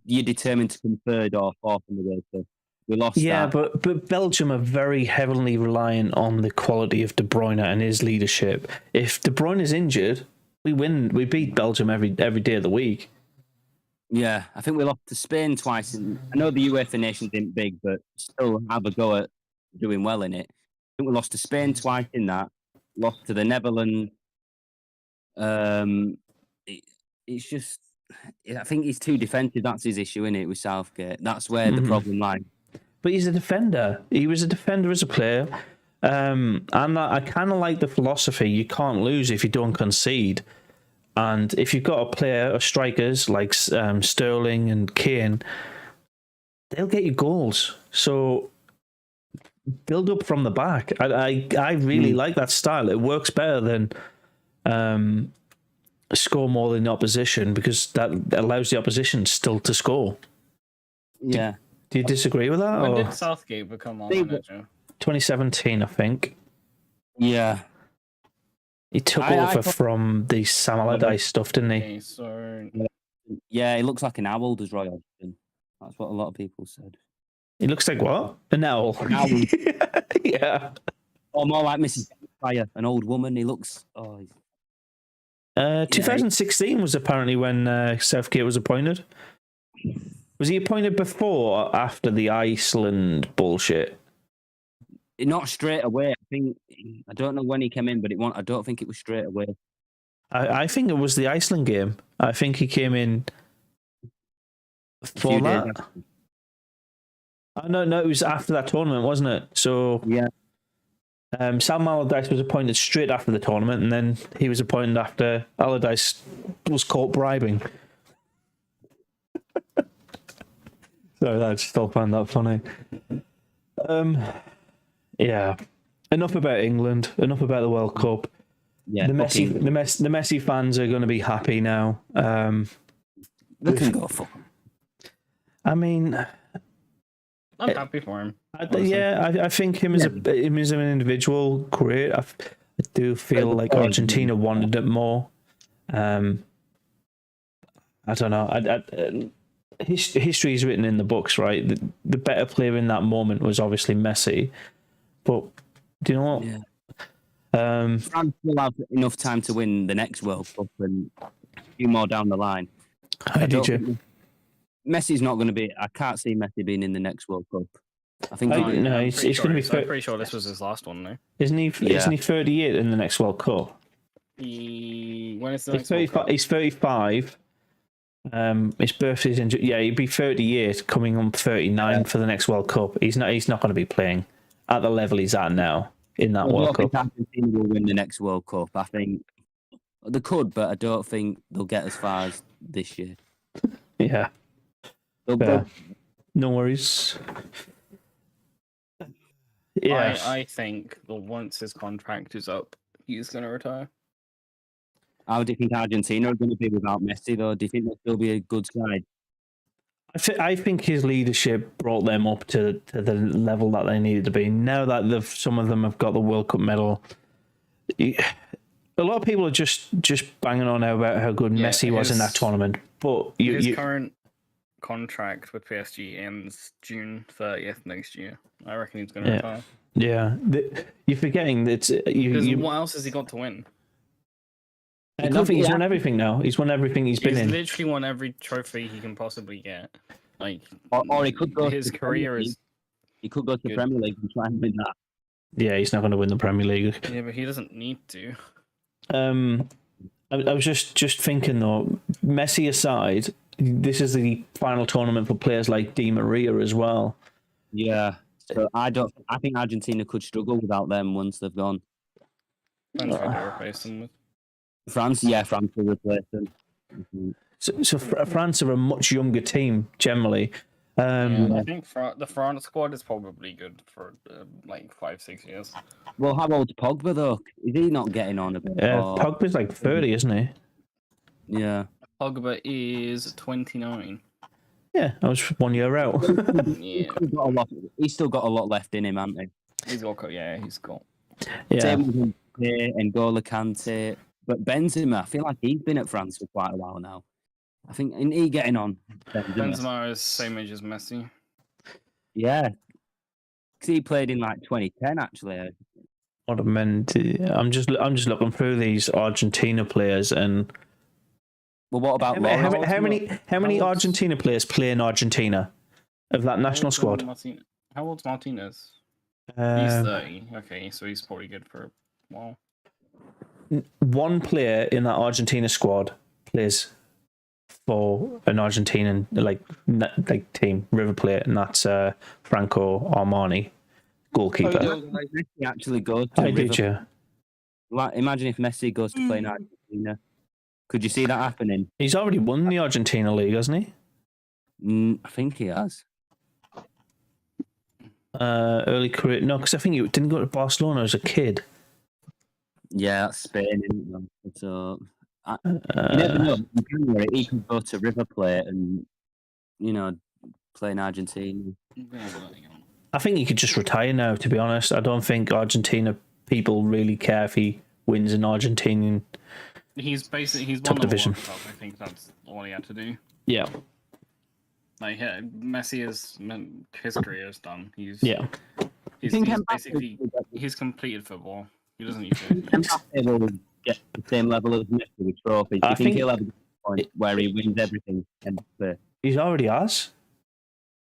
you're determined to come third or fourth in the World Cup. We lost. Yeah, that. but Belgium are very heavily reliant on the quality of De Bruyne and his leadership. If De Bruyne is injured, we win. We beat Belgium every day of the week. Yeah, I think we lost to Spain twice. I know the UEFA Nations isn't big, but still have a go at doing well in it. I think we lost to Spain twice in that. Lost to the Netherlands. It's just, I think he's too defensive. That's his issue, isn't it, with Southgate? That's where the problem lies. But he's a defender. He was a defender as a player. And I kind of like the philosophy. You can't lose if you don't concede. And if you've got a player or strikers like Sterling and Kane, they'll get you goals. So build up from the back. I really like that style. It works better than score more than the opposition, because that allows the opposition still to score. Yeah. Do you disagree with that? When did Southgate become our manager? 2017, I think. Yeah. He took over from the Sam Allardyce stuff, didn't he? Okay, so... Yeah, he looks like an owl, does Roy Hodgson. That's what a lot of people said. He looks like what? An owl. An owl. Yeah. Or more like Mrs. Fire, an old woman. He looks... 2016 was apparently when Southgate was appointed. Was he appointed before or after the Iceland bullshit? Not straight away. I don't know when he came in, but I don't think it was straight away. I think it was the Iceland game. I think he came in for that. No, it was after that tournament, wasn't it? So yeah. Sam Allardyce was appointed straight after the tournament, and then he was appointed after Allardyce was caught bribing. So I still find that funny. Yeah. Enough about England. Enough about the World Cup. Yeah, the Messi fans are going to be happy now. They can go for him. I mean, I'm happy for him. I think him as an individual, great. I do feel like Argentina wanted it more. I don't know. History is written in the books, right? The better player in that moment was obviously Messi. But do you know what? Yeah. France will have enough time to win the next World Cup and a few more down the line. Messi's not going to be. I can't see Messi being in the next World Cup. I think he's going to be. I'm pretty sure this was his last one, though. Isn't he? Yeah. Isn't he 38 in the next World Cup? When is the next World Cup? He's 35. His birthday's in. Yeah, he'd be 38, coming on 39 for the next World Cup. He's not going to be playing at the level he's at now in that World Cup. I think Argentina will win the next World Cup. I think they could, but I don't think they'll get as far as this year. Yeah. No worries. Yeah. I think that once his contract is up, he's going to retire. How do you think Argentina are going to be without Messi, though? Do you think they'll still be a good side? I think his leadership brought them up to the level that they needed to be. Now that some of them have got the World Cup medal, a lot of people are just banging on about how good Messi was in that tournament. But his current contract with PSG ends June 30th next year. I reckon he's going to retire. Yeah, you're forgetting that. What else has he got to win? Nothing. He's won everything now. He's won everything he's been in. He's literally won every trophy he can possibly get. Like, or he could go. His career is. He could go to the Premier League and try and win that. Yeah, he's not going to win the Premier League. Yeah, but he doesn't need to. I was just thinking though, Messi aside, this is the final tournament for players like Di Maria as well. Yeah. So I think Argentina could struggle without them once they've gone. France will replace them with. France will replace them. Mm-hmm. So France are a much younger team generally. I think the France squad is probably good for like 5-6 years. Well, how old's Pogba though? Is he not getting on a bit? Pogba's like 30, isn't he? Yeah. Pogba is 29. Yeah, I was 1 year out. Yeah. He's still got a lot left in him, hasn't he? He's got. Yeah. Same with N'Golo Kante. But Benzema, I feel like he's been at France for quite a while now. I think, isn't he getting on? Benzema is same age as Messi. Yeah. Because he played in like 2010, actually. What I meant, I'm just looking through these Argentina players and. Well, what about how many Argentina players play in Argentina of that national squad? How old's Martinez? He's 30. Okay, so he's probably good for a while. One player in that Argentina squad plays for an Argentinian like team, River Plate, and that's Franco Armani, goalkeeper. He actually goes to River. Did you? Like, imagine if Messi goes to play in Argentina. Could you see that happening? He's already won the Argentina League, hasn't he? I think he has. Early career, no, because I think he didn't go to Barcelona as a kid. Yeah, that's Spain, isn't it? So, you never know. In January, he could go to River Plate and, play in Argentina. I think he could just retire now, to be honest. I don't think Argentina people really care if he wins an Argentinian he's top division. I think that's all he had to do. Yeah. Like, Messi his career is done. He's completed football. He doesn't need to. get the same level as Messi with trophies? Do you think he'll have a point where he wins everything? He's already has.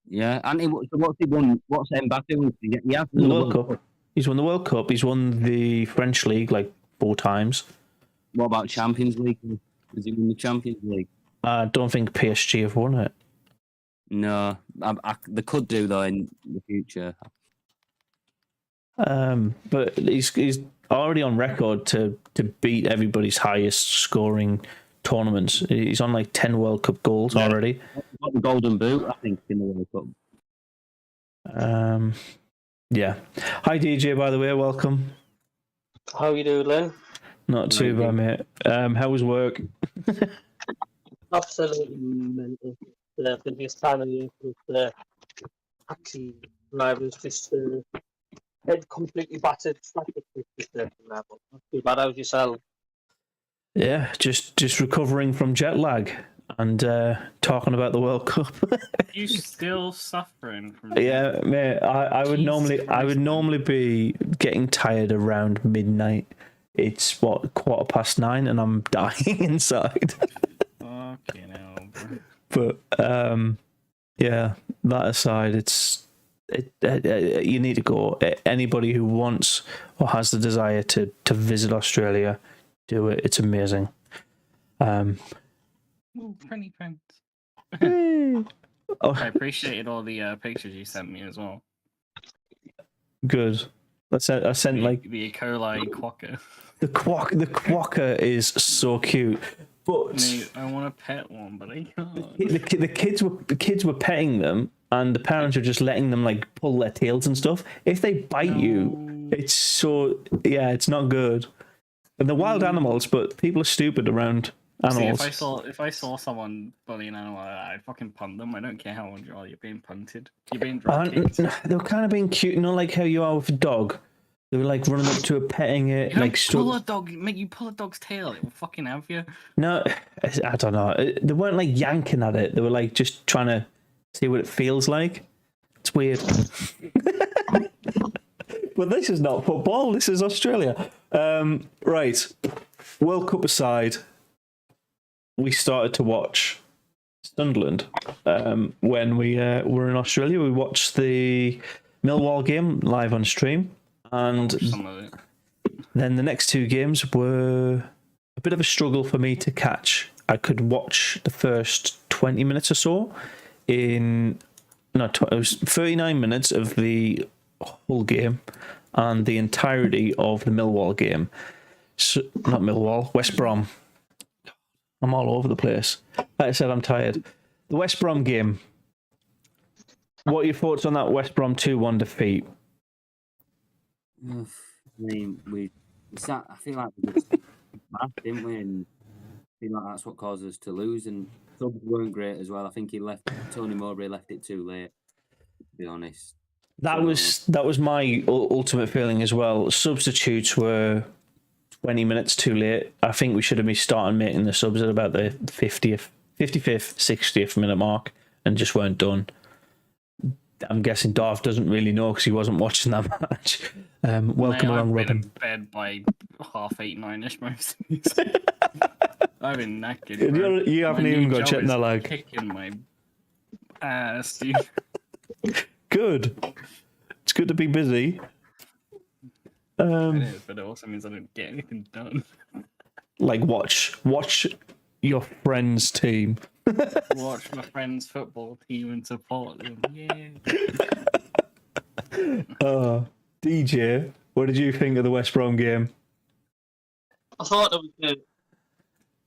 Yeah, and what's he won? What's Mbappe won? He has won the World Cup. He's won the World Cup. He's won the French League like 4 times. What about Champions League? Has he won the Champions League? I don't think PSG have won it. No, they could do though in the future. But he's already on record to beat everybody's highest scoring tournaments. He's on like 10 World Cup goals already. Got the Golden Boot, I think, in the World Cup. Yeah. Hi DJ, by the way, welcome. How you doing, Len? Not too bad, mate. How was work? Absolutely mental. The busiest time of year with the taxi drivers just head completely battered. Not too bad. How's yourself? Yeah, just recovering from jet lag and talking about the World Cup. You still suffering from? Yeah, mate. I would normally be getting tired around midnight. It's 9:15, and I'm dying inside. Fucking hell, bro. But yeah, that aside, you need to go. Anybody who wants or has the desire to visit Australia, do it. It's amazing. Ooh, pretty prints. I appreciated all the pictures you sent me as well. Good. I sent like the E. coli quokka. The quokka is so cute. But Mate, I want to pet one, but I can't. The kids were petting them, and the parents were just letting them like pull their tails and stuff. If they bite you, it's not good. And they're wild animals, but people are stupid around animals. See, if I saw someone bully an animal, I'd fucking punt them. I don't care how old you are. You're being punted. You're being drug kicked. They were kind of being cute, like how you are with a dog. They were like running up to it, petting it, you pull a dog. Make you pull a dog's tail. It will fucking have you. No, I don't know. They weren't like yanking at it. They were like just trying to see what it feels like. It's weird. But this is not football. This is Australia. Right. World Cup aside, we started to watch Sunderland when we were in Australia. We watched the Millwall game live on stream. And then the next 2 games were a bit of a struggle for me to catch. I could watch the first 20 minutes or so it was 39 minutes of the whole game and the entirety of the Millwall game. So, not Millwall, West Brom. I'm all over the place. Like I said, I'm tired. The West Brom game. What are your thoughts on that West Brom 2-1 defeat? I mean, I feel like we just bad, didn't we? And I feel like that's what caused us to lose. And subs weren't great as well. I think Tony Mowbray left it too late, to be honest. That was my ultimate feeling as well. Substitutes were 20 minutes too late. I think we should have been starting making the subs at about the 55th, 60th minute mark and just weren't done. I'm guessing Darth doesn't really know because he wasn't watching that match. Welcome along, Robin. I've been in bed by 8:30, 9ish most days. I've been knackered. You haven't even got jet lag. Kicking my ass, dude. Good. It's good to be busy. It is, but it also means I don't get anything done. Like watch your friend's team. Watch my friend's football team and support them. Yeah. DJ, what did you think of the West Brom game? I thought it was a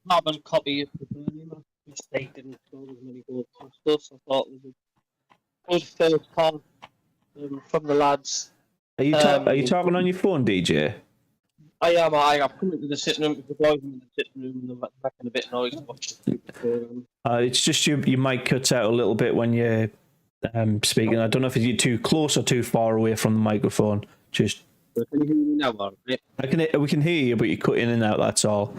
carbon copy of the Burnley match, which they didn't score as many goals as us. I thought it was a good first half from the lads. Are you talking on your phone, DJ? I am. I've come into the sitting room. The boys in the sitting room and they're making a bit of noise to watch the program. It's just your mic cuts out a little bit when you're speaking. I don't know if you're too close or too far away from the microphone. Just. Can you hear me now, Mark? We can hear you, but you cut in and out. That's all.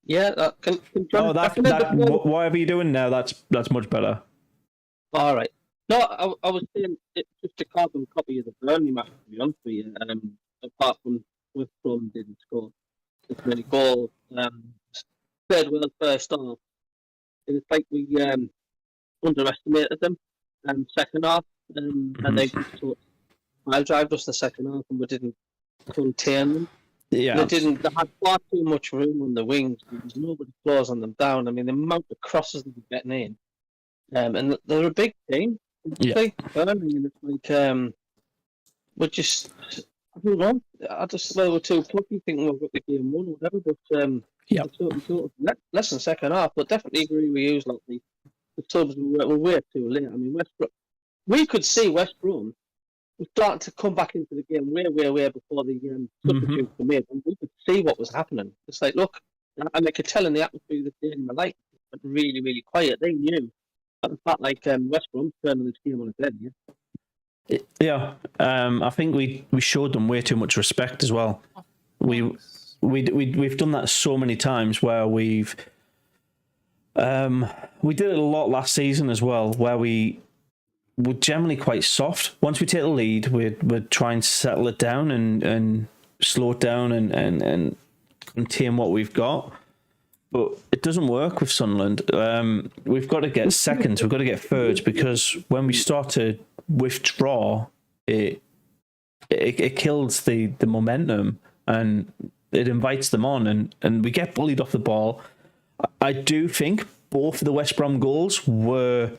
Yeah, whatever you're doing now, that's much better. All right. No, I was saying it's just a carbon copy of the Burnley match, to be honest with you. Apart from West Brom didn't score as many goals. Played well first half. It was like we underestimated them. Second half, and they just sort of mile drive us the second half, and we didn't contain them. Yeah. They had far too much room on the wings. There was nobody closing them down. I mean, the amount of crosses they were getting in. And they're a big team. Yeah. I mean, it's like, we're just, I don't know. We're too plucky thinking we've got the game won or whatever, but Yeah. sort of less than second half, but definitely agree with you, like the subs were way too late. I mean, West Brom, we could see West Brom was starting to come back into the game way before the substitutes were made, and we could see what was happening. It's like, look, and they could tell in the atmosphere of the stadium, like, but really quiet. They knew. But the fact, like West Brom turning this game on its head, Yeah. I think we showed them way too much respect as well. We've done that so many times where we did it a lot last season as well, where we were generally quite soft. Once we take the lead, we'd try and settle it down and slow it down and contain what we've got. But it doesn't work with Sunderland. We've got to get seconds, we've got to get thirds, because when we start to withdraw, it kills the momentum and it invites them on, and we get bullied off the ball. I do think both of the West Brom goals were,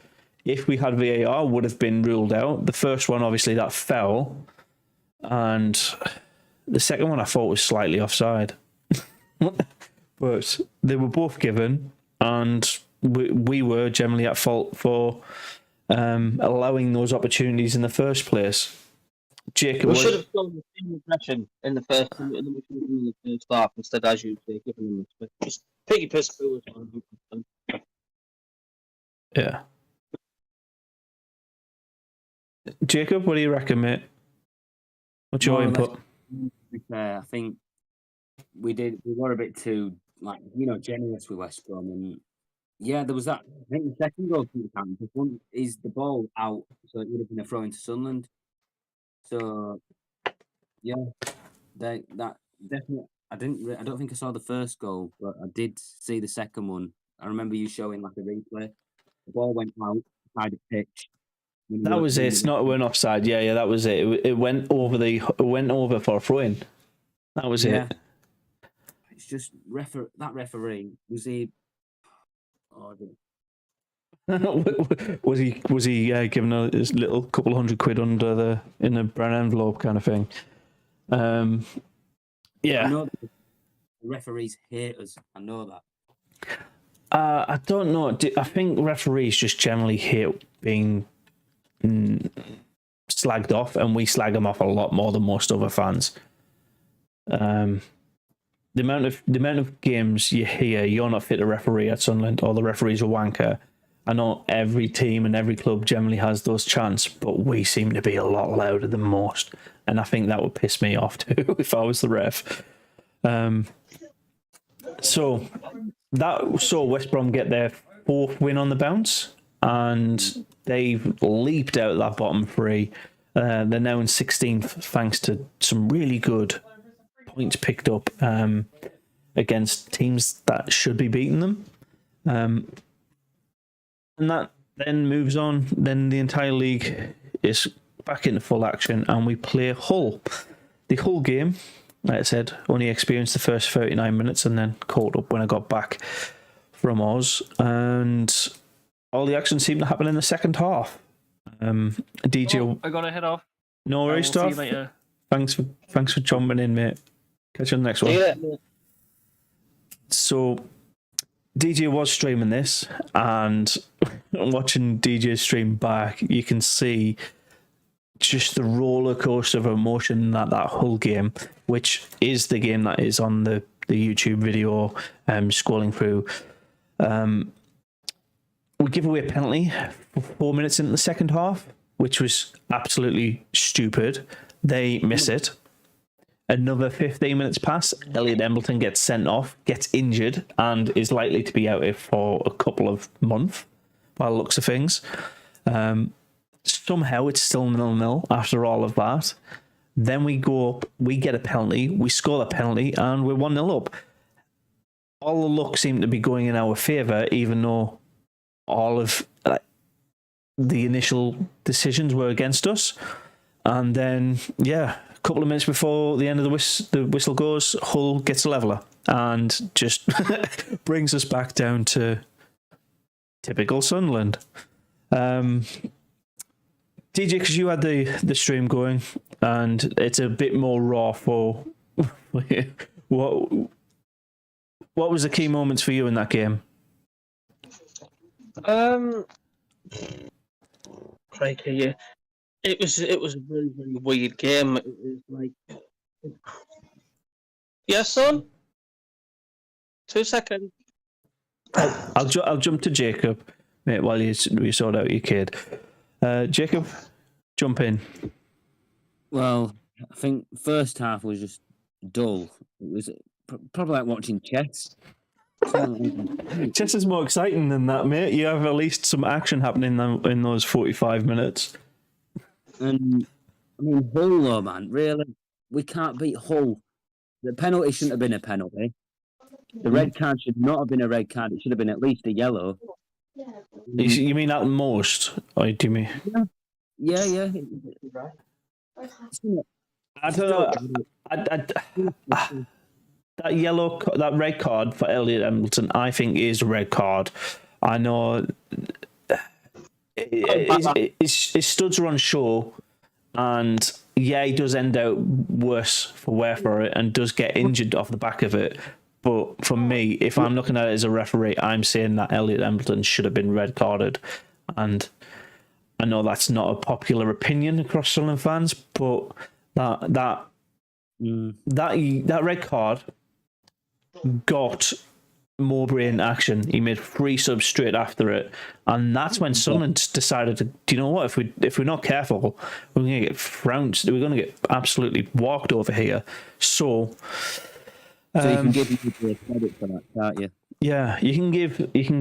if we had VAR, would have been ruled out. The first one, obviously, that fell, and the second one I thought was slightly offside. But they were both given, and we were generally at fault for allowing those opportunities in the first place. Jacob, we should have shown the same aggression in the first and then we should have in the first half instead, as you say, giving them respect. Just piggy piss through as well. Yeah. Jacob, what do you reckon, mate? What's your input? I think we were a bit too, like, generous with West Brom, and yeah, there was that. I think the second goal from the one is the ball out, so it would have been a throw into Sunderland. So yeah, that definitely. I don't think I saw the first goal, but I did see the second one. I remember you showing like a replay. The ball went out side of pitch. That was it. It went offside. Yeah, that was it. It went over for a throw-in. That was it. It's just that referee was he? Oh, was he giving a little couple $100 in a brown envelope kind of thing? Yeah. I know the referees hate us. I know that. I don't know. I think referees just generally hate being slagged off, and we slag them off a lot more than most other fans. The amount of games you hear you're not fit to referee at Sunderland, or the referee's a wanker. I know every team and every club generally has those chants, but we seem to be a lot louder than most, and I think that would piss me off too if I was the ref. So that saw West Brom get their fourth win on the bounce, and they've leaped out of that bottom three. They're now in 16th thanks to some really good points picked up against teams that should be beating them. And that then moves on. Then the entire league is back into full action, and we play Hull. The Hull game, like I said, only experienced the first 39 minutes and then caught up when I got back from Oz. And all the action seemed to happen in the second half. DJ, I gotta head off. No worries, stuff. See you later. Thanks for jumping in, mate. Catch you on the next one. Yeah. So DJ was streaming this, and watching DJ stream back, you can see just the roller coaster of emotion that Hull game, which is the game that is on the YouTube video, scrolling through. We give away a penalty for 4 minutes into the second half, which was absolutely stupid. They miss it. Another 15 minutes pass. Elliot Embleton gets sent off, gets injured, and is likely to be out here for a couple of months, by the looks of things. Somehow it's still 0-0 after all of that. Then we go up, we get a penalty, we score a penalty, and we're 1-0 up. All the luck seemed to be going in our favour, even though all of the initial decisions were against us. And then, a couple of minutes before the end of the whistle goes, Hull gets a leveller and just brings us back down to typical Sunderland. DJ, because you had the stream going, and it's a bit more raw for what was the key moments for you in that game? Crikey, yeah. It was a very, very weird game. It was like, yes, son. 2 seconds. I'll jump to Jacob, mate, while you sort out your kid. Jacob, jump in. Well, I think first half was just dull. It was probably like watching chess. Chess is more exciting than that, mate. You have at least some action happening in those 45 minutes. And I mean, Hull, though, man, really, we can't beat Hull. The penalty shouldn't have been a penalty. The red card should not have been a red card. It should have been at least a yellow. You mean at most? Or do you mean? Yeah. I don't know. That red card for Elliot Embleton, I think, is a red card. I know his studs are on show, and he does end out worse for wear for it, and does get injured off the back of it. But for me, if I'm looking at it as a referee, I'm saying that Elliot Embleton should have been red carded, and I know that's not a popular opinion across Sunderland fans, but that red card got Mowbray in action. He made 3 subs straight after it, and that's when Sunderland decided to, do you know what, if we're not careful, we're going to get frounced, we're going to get absolutely walked over here. So you can give people credit for that, can't you? Yeah, you can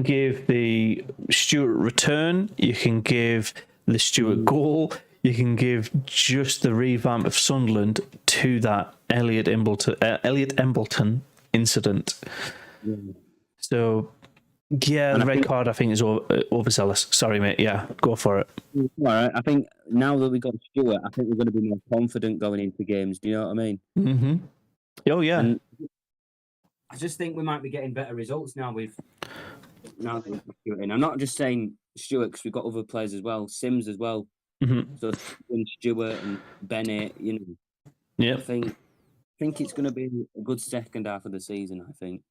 give the Stewart return, you can give the Stewart goal, you can give just the revamp of Sunderland to that Elliot Embleton incident. Yeah. So, the red card I think is overzealous. Sorry, mate. Yeah, go for it. All right. I think now that we got Stewart, I think we're going to be more confident going into games. Do you know what I mean? Mm-hmm. Oh yeah. And I just think we might be getting better results now with Stewart in. I'm not just saying Stewart because we've got other players as well, Sims as well. Mm-hmm. So Stewart and Bennett, Yeah. I think it's going to be a good second half of the season. I think.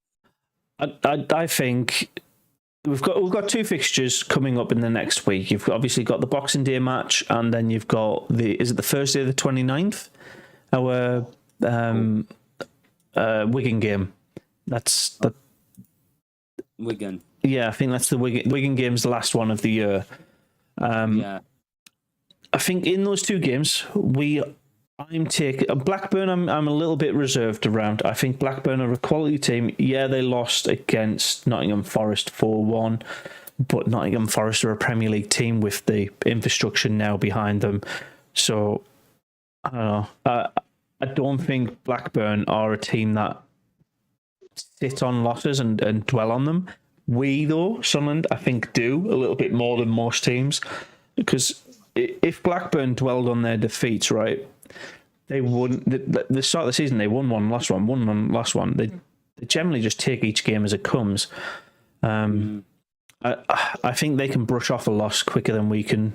I think we've got 2 fixtures coming up in the next week. You've obviously got the Boxing Day match, and then you've got is it the Thursday the 29th? Our Wigan game. That's the Wigan. Yeah, I think that's the Wigan game's the last one of the year. Yeah. I think in those 2 games I'm taking Blackburn. I'm a little bit reserved around. I think Blackburn are a quality team. Yeah, they lost against Nottingham Forest 4-1, but Nottingham Forest are a Premier League team with the infrastructure now behind them. So I don't know. I don't think Blackburn are a team that sit on losses and dwell on them. We though, Sunderland, I think do a little bit more than most teams, because if Blackburn dwelled on their defeats, right? They wouldn't. The start of the season, they won one, lost one. They generally just take each game as it comes. I think they can brush off a loss quicker than we can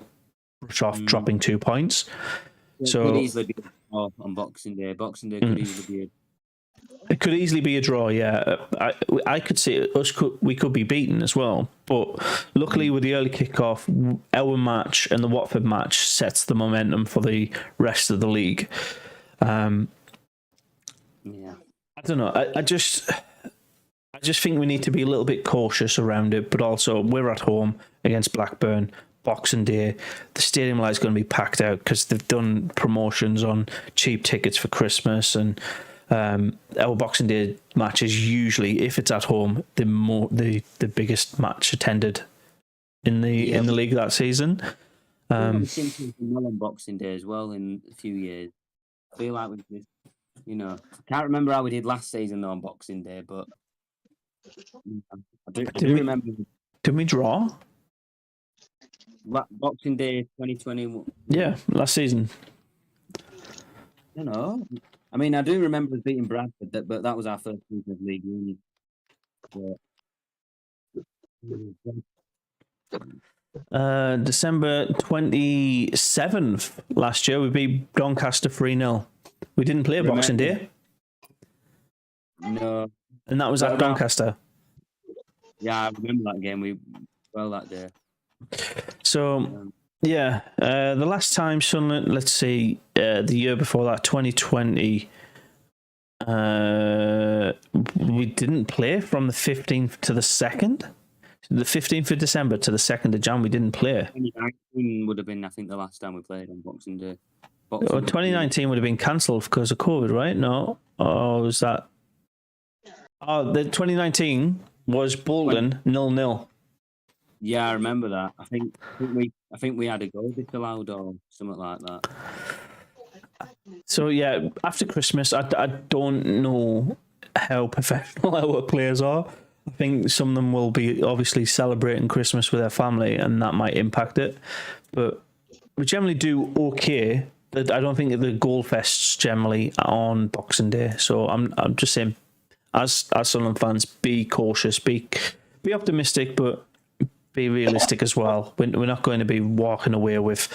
brush off dropping 2 points. It So could easily be on Boxing Day. Boxing Day could easily be. It could easily be a draw. Yeah, I could see we could be beaten as well. But luckily, with the early kickoff, our match and the Watford match sets the momentum for the rest of the league. Yeah. I don't know. I just think we need to be a little bit cautious around it. But also, we're at home against Blackburn. Boxing Day, the stadium is going to be packed out because they've done promotions on cheap tickets for Christmas, and our Boxing Day match is usually, if it's at home, the biggest match attended in the league that season. We've seen people on Boxing Day as well in a few years. I feel like we just, I can't remember how we did last season though on Boxing Day, but I do remember. Did we draw? Boxing Day 2020. Yeah, last season. I don't know. I mean, I do remember us beating Bradford, but that was our first season of League One. December 27th last year, we beat Doncaster 3-0. We didn't play Boxing Day. No. And that was at Doncaster. Yeah, I remember that game. We well that day. So, yeah, the last time Sunderland, let's see, the year before that, 2020, we didn't play from the 15th to the 2nd. The 15th of December to the 2nd of Jan, we didn't play. 2019 would have been, I think, the last time we played on Boxing Day. 2019 would have been cancelled because of COVID, right? No? Or was that... Oh, the 2019 was Bolton 0-0. Yeah, I remember that. I think we had a goal disallowed or something like that. So yeah, after Christmas, I don't know how professional our players are. I think some of them will be obviously celebrating Christmas with their family, and that might impact it. But we generally do okay. I don't think the goal fests generally on Boxing Day. So I'm just saying, as Sunderland fans, be cautious, be optimistic, but be realistic as well. We're not going to be walking away with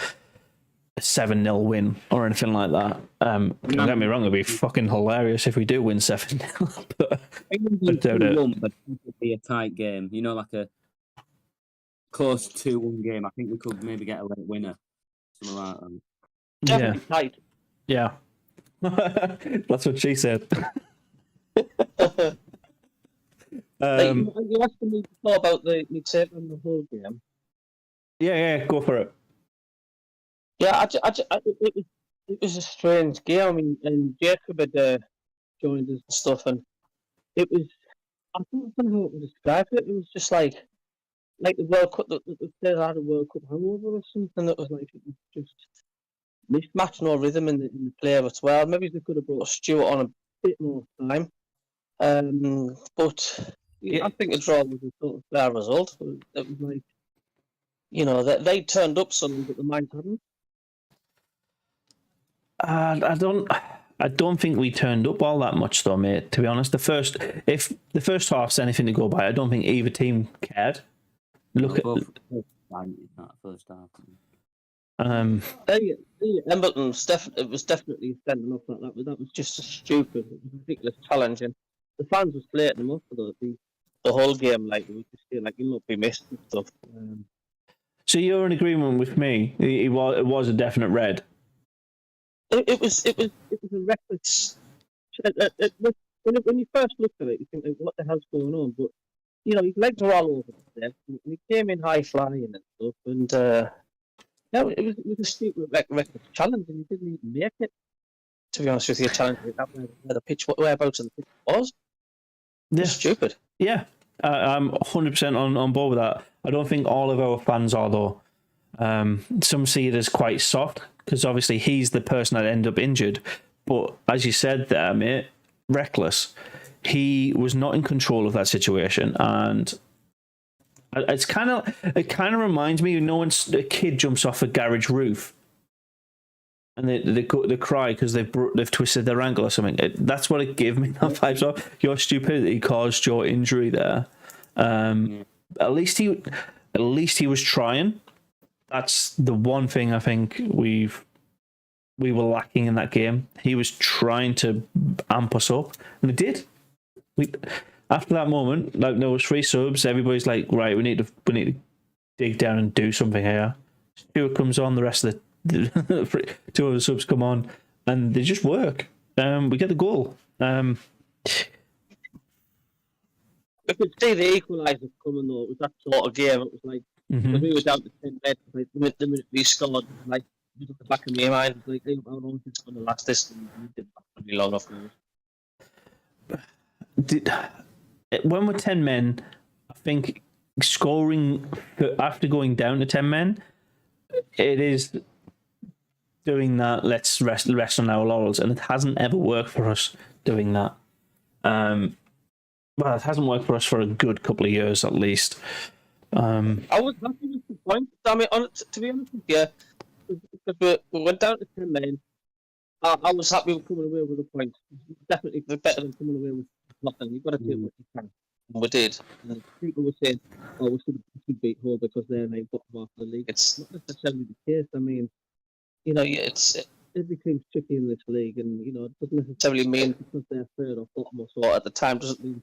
a 7-0 win or anything like that. Don't get me wrong, it'd be fucking hilarious if we do win 7-0. But I doubt it. But it would be a tight game, like a close 2-1 game. I think we could maybe get a late winner, something like that. Definitely tight. Yeah. That's what she said. You asked me before about the take on the whole game. Yeah, go for it. Yeah, it was a strange game. I mean, and Jacob had joined us and stuff, and it was. I don't know how to describe it. It was just like the World Cup. The players had a World Cup hangover or something. That was like it was just mismatch, no rhythm in the player as well. Maybe they could have brought Stewart on a bit more time. But yeah. I think a draw was a sort of fair result. It was like, that they turned up something, but the Mines hadn't. I don't think we turned up all that much though, mate. To be honest, if the first half's anything to go by, I don't think either team cared. Look at that first half. Embleton it was definitely standing up like that, but that was just a stupid, ridiculous challenge, and the fans were slating them up for the whole game. Like, we just feel like he'll not be missed and stuff. So you're in agreement with me? It was a definite red. It was a reckless. When you first look at it, you think, what the hell's going on? But his legs are all over the place. He came in high flying and stuff, and. No, it was a stupid reckless challenge, and he didn't even make it. To be honest with you, a challenge like that, where the pitch, whereabouts of the pitch was. Yeah. Stupid. Yeah, I'm 100% on board with that. I don't think all of our fans are though. Some see it as quite soft because obviously he's the person that ended up injured. But as you said there, mate, reckless. He was not in control of that situation, and. It kind of reminds me, when a kid jumps off a garage roof, and they cry because they've twisted their ankle or something. That's what it gave me. That vibes off. Your stupidity caused your injury there. At least he was trying. That's the one thing I think we were lacking in that game. He was trying to amp us up, and he did. After that moment, like there was 3 subs, everybody's like, right, we need to dig down and do something here. Stewart comes on, the rest of the 2 other subs come on, and they just work. We get the goal. I could see the equaliser coming though. It was that sort of game. It was like when we were down to 10 men, like the minute we scored, like it was at the back of my mind, like how long is it going to last this? And we didn't be long enough. When we're 10 men, I think scoring after going down to 10 men, it is doing that. Let's rest on our laurels, and it hasn't ever worked for us doing that. Well, it hasn't worked for us for a good couple of years at least. I was happy with the point. I mean, to be honest with you, because we went down to 10 men, I was happy with coming away with a point. Definitely better than coming away with nothing. You've got to do what you can. And we did. People were saying, oh, we should beat Hull because they're named bottom half of the league. It's not necessarily the case. I mean, you know, every team's tricky in this league, and, you know, it doesn't necessarily mean because they're third or bottom or so at the time, doesn't mean,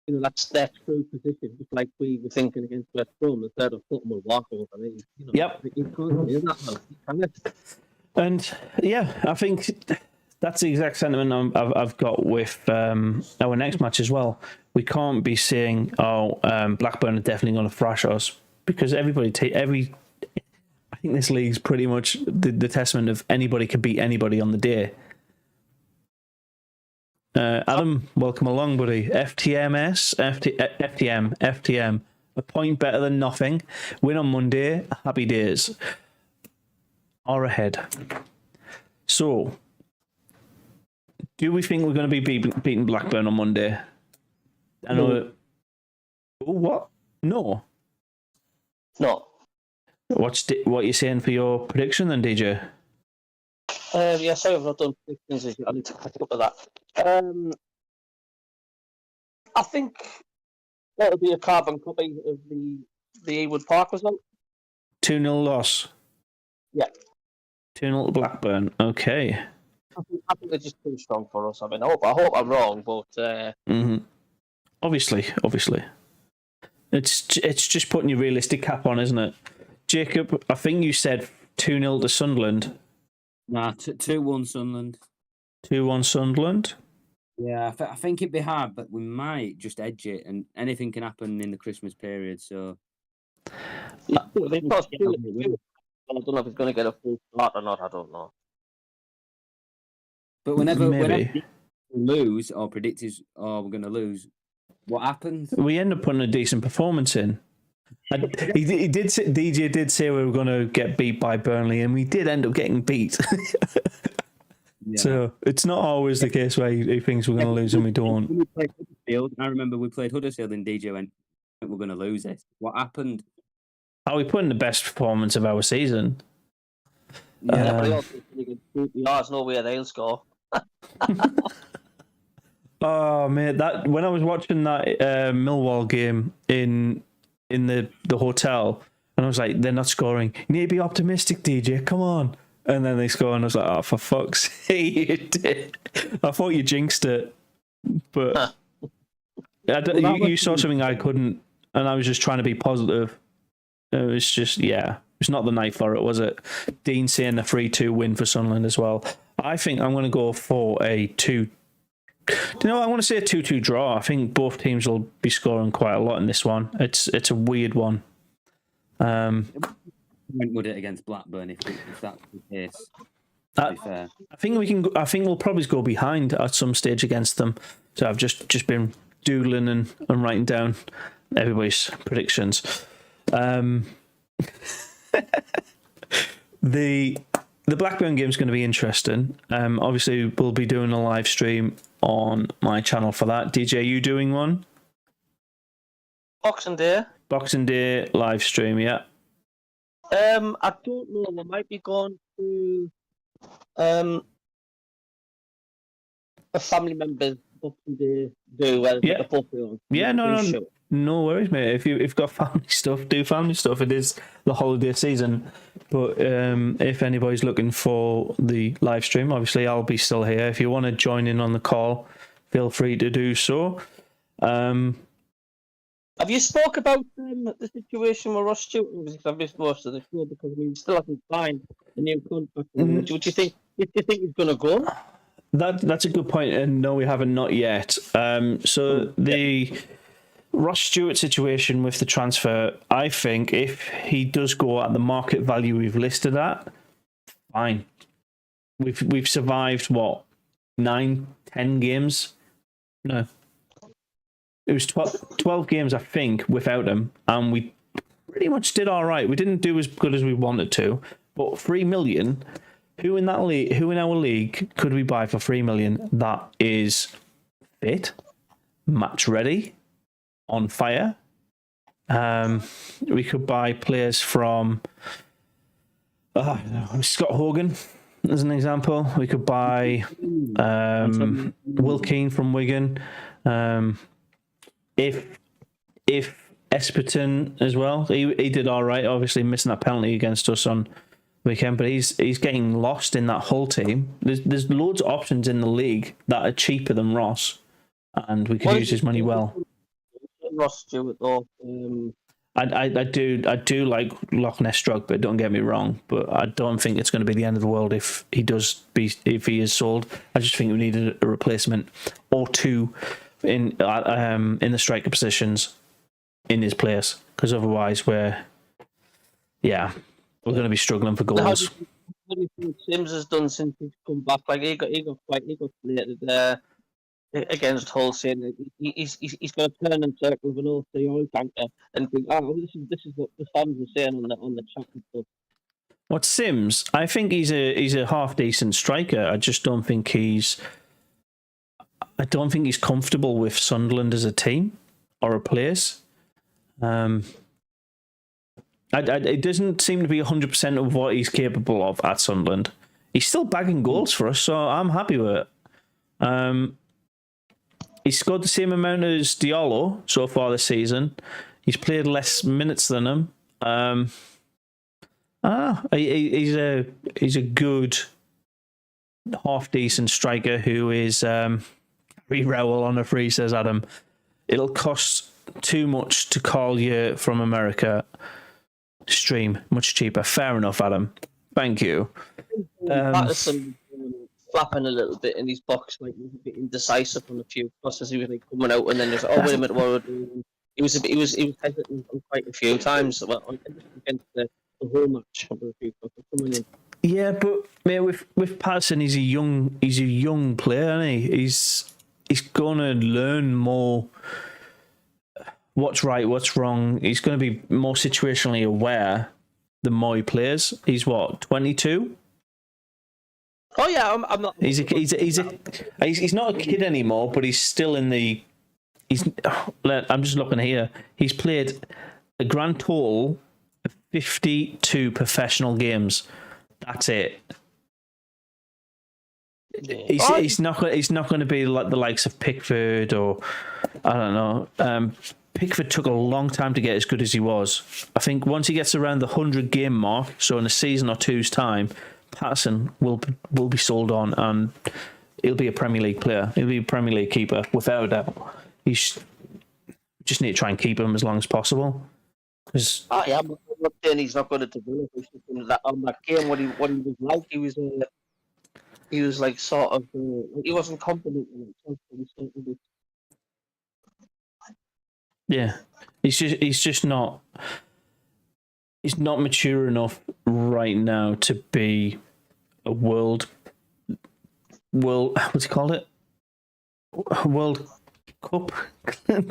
you know, that's their true position. Just like we were thinking against West Brom, the third or bottom will walk over. You know, Yep. You can't do that now. And yeah, I think that's the exact sentiment I've got with our next match as well. We can't be saying, Blackburn are definitely going to thrash us, because I think this league's pretty much the testament of anybody can beat anybody on the day. Adam, welcome along, buddy. FTM. A point better than nothing. Win on Monday. Happy days. Are ahead. So, do we think we're going to be beating Blackburn on Monday? I know. No. Oh, what? No. No. What are you saying for your prediction then, DJ? Yeah, sorry I've not done predictions. I need to catch up with that. I think that'll be a carbon copy of the Ewood Park result. 2-0 loss. Yeah. 2-0 to Blackburn. Okay. I think they're just too strong for us. I mean, I hope I'm wrong, but Obviously. It's just putting your realistic cap on, isn't it? Jacob, I think you said 2-0 to Sunderland. Nah, 2-1 Sunderland. 2-1 Sunderland. Yeah, I think it'd be hard, but we might just edge it, and anything can happen in the Christmas period. So they've got I don't know if it's going to get a full start or not. I don't know. But whenever Maybe. we lose or predict we're going to lose, what happens? We end up putting a decent performance in. DJ did say we were going to get beat by Burnley, and we did end up getting beat. Yeah. So it's not always the case where he thinks we're going to lose and we don't. When we played Huddersfield, I remember we played Huddersfield and DJ went, we're going to lose it. What happened? Are we putting the best performance of our season? Yeah, but also there's no way they'll score. Oh mate, that when I was watching that Millwall game in the hotel, and I was like, they're not scoring. You need to be optimistic, DJ. Come on. And then they score, and I was like, oh, for fuck's sake, you did. I thought you jinxed it, but you saw something I couldn't, and I was just trying to be positive. It was just, it's not the night for it, was it? Dean saying a 3-2 win for Sunderland as well. I think I'm going to go for a 2. I want to say a 2-2 draw. I think both teams will be scoring quite a lot in this one. It's a weird one. Would it against Blackburn if that's the case? To be fair. I think we'll probably go behind at some stage against them. So I've just been doodling and writing down everybody's predictions. The Blackburn game is going to be interesting. Obviously, we'll be doing a live stream on my channel for that. DJ, you doing one? Boxing Day live stream, yeah. I don't know. We might be going to a family member's Boxing Day do where Yeah. the buffet on. Yeah, no worries, mate. If you've got family stuff, do family stuff. It is the holiday season. But if anybody's looking for the live stream, obviously I'll be still here. If you want to join in on the call, feel free to do so. Have you spoke about the situation with Ross Stewart? I've missed most of the show because we still haven't signed a new contract. Mm-hmm. Do you think he's going to go? That's a good point, and no, we haven't, not yet. So the Ross Stewart situation with the transfer, I think if he does go at the market value we've listed at, fine. We've survived what, 9-10 games? No. It was 12 games, I think, without him, and we pretty much did all right. We didn't do as good as we wanted to, but 3 million Who in that league? Who in our league could we buy for 3 million? That is fit, match ready, on fire. We could buy players from Scott Hogan, as an example. We could buy Will Keane from Wigan. If Esperton as well, he did all right. Obviously missing that penalty against us on weekend, but he's getting lost in that whole team. There's loads of options in the league that are cheaper than Ross, and we could use his money well. Ross Stewart, though. I do like Loch Ness Drug, but don't get me wrong. But I don't think it's going to be the end of the world if he is sold. I just think we need a replacement or two in the striker positions in his place, because otherwise we're going to be struggling for goals. What do you think Sims has done since he's come back? Like he got slated there against Hull, saying he's going to turn and circle with an oil tanker and think, this is what the fans were saying on the chat and stuff. What, Sims? I think he's a half decent striker. I just don't think he's comfortable with Sunderland as a team or a place. It doesn't seem to be 100% of what he's capable of at Sunderland. He's still bagging goals for us, so I'm happy with it. He's scored the same amount as Diallo so far this season. He's played less minutes than him. He's a good, half decent striker who is free Rowell on a free, says Adam. It'll cost too much to call you from America. Stream much cheaper. Fair enough, Adam. Thank you. Patterson flapping a little bit in his box, like he was a bit indecisive on a few crosses. He was like coming out, and then he was like, "Oh, wait a minute, what are we doing?" He was hesitant on quite a few times. Well, against the whole match, a few crosses coming in. Yeah, but mate, with Patterson, he's a young player, isn't he? He's gonna learn more. What's right, what's wrong. He's going to be more situationally aware the more he plays. He's what, 22? Oh yeah, I'm not. He's not a kid anymore, but he's still in the. I'm just looking here. He's played a grand total of 52 professional games. That's it. He's not going to be like the likes of Pickford or I don't know. Pickford took a long time to get as good as he was. I think once he gets around the 100 game mark, so in a season or two's time, Patterson will be sold on, and he'll be a Premier League player. He'll be a Premier League keeper without a doubt. You just need to try and keep him as long as possible. I'm not saying he's not going to develop. On that game, what he was like, he was like sort of he wasn't confident in himself. Yeah, he's not mature enough right now to be a world what's he called it? World Cup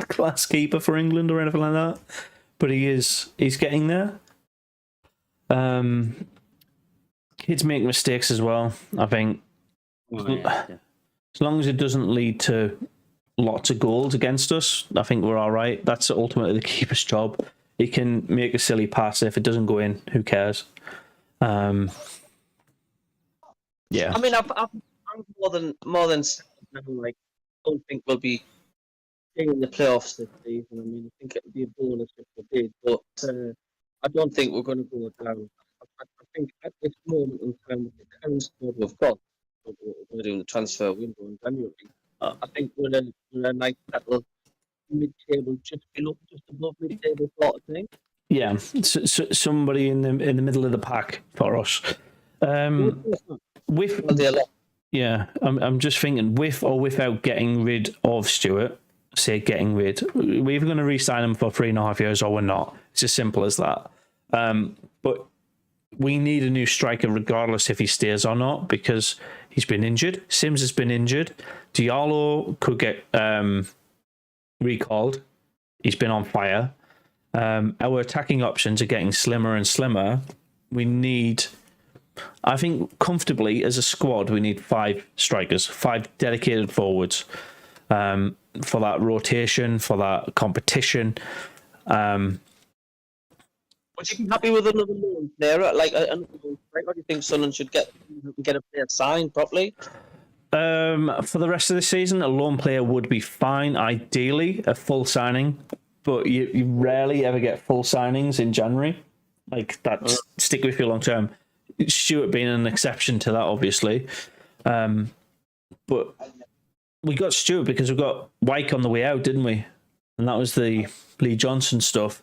class keeper for England or anything like that. But he's getting there. Kids make mistakes as well, I think. As long as it doesn't lead to lots of goals against us, I think we're all right. That's ultimately the keeper's job. He can make a silly pass. If it doesn't go in, who cares? Yeah. I mean, I'm more than like, I don't think we'll be in the playoffs this season. I mean, I think it would be a bonus if we did, but I don't think we're going to go down. I think at this moment in time, with the current squad we've got, we're doing the transfer window in January. I think we're a nice little mid-table, just above mid-table sort of thing. Yeah, somebody in the middle of the pack for us. I'm just thinking, with or without getting rid of Stewart. Say getting rid. We're either going to re-sign him for 3.5 years or we're not. It's as simple as that. But we need a new striker regardless if he stays or not, because he's been injured. Sims has been injured. Diallo could get recalled. He's been on fire. Our attacking options are getting slimmer and slimmer. We need I think comfortably as a squad we need 5 strikers, 5 dedicated forwards, for that rotation, for that competition. Would you be happy with another loan player? Like another loan striker? Or do you think Sunderland should get a player signed properly? For the rest of the season, a loan player would be fine. Ideally, a full signing, but you rarely ever get full signings in January. Like that, stick with you long term. Stewart being an exception to that, obviously. But we got Stewart because we got Wyke on the way out, didn't we? And that was the Lee Johnson stuff.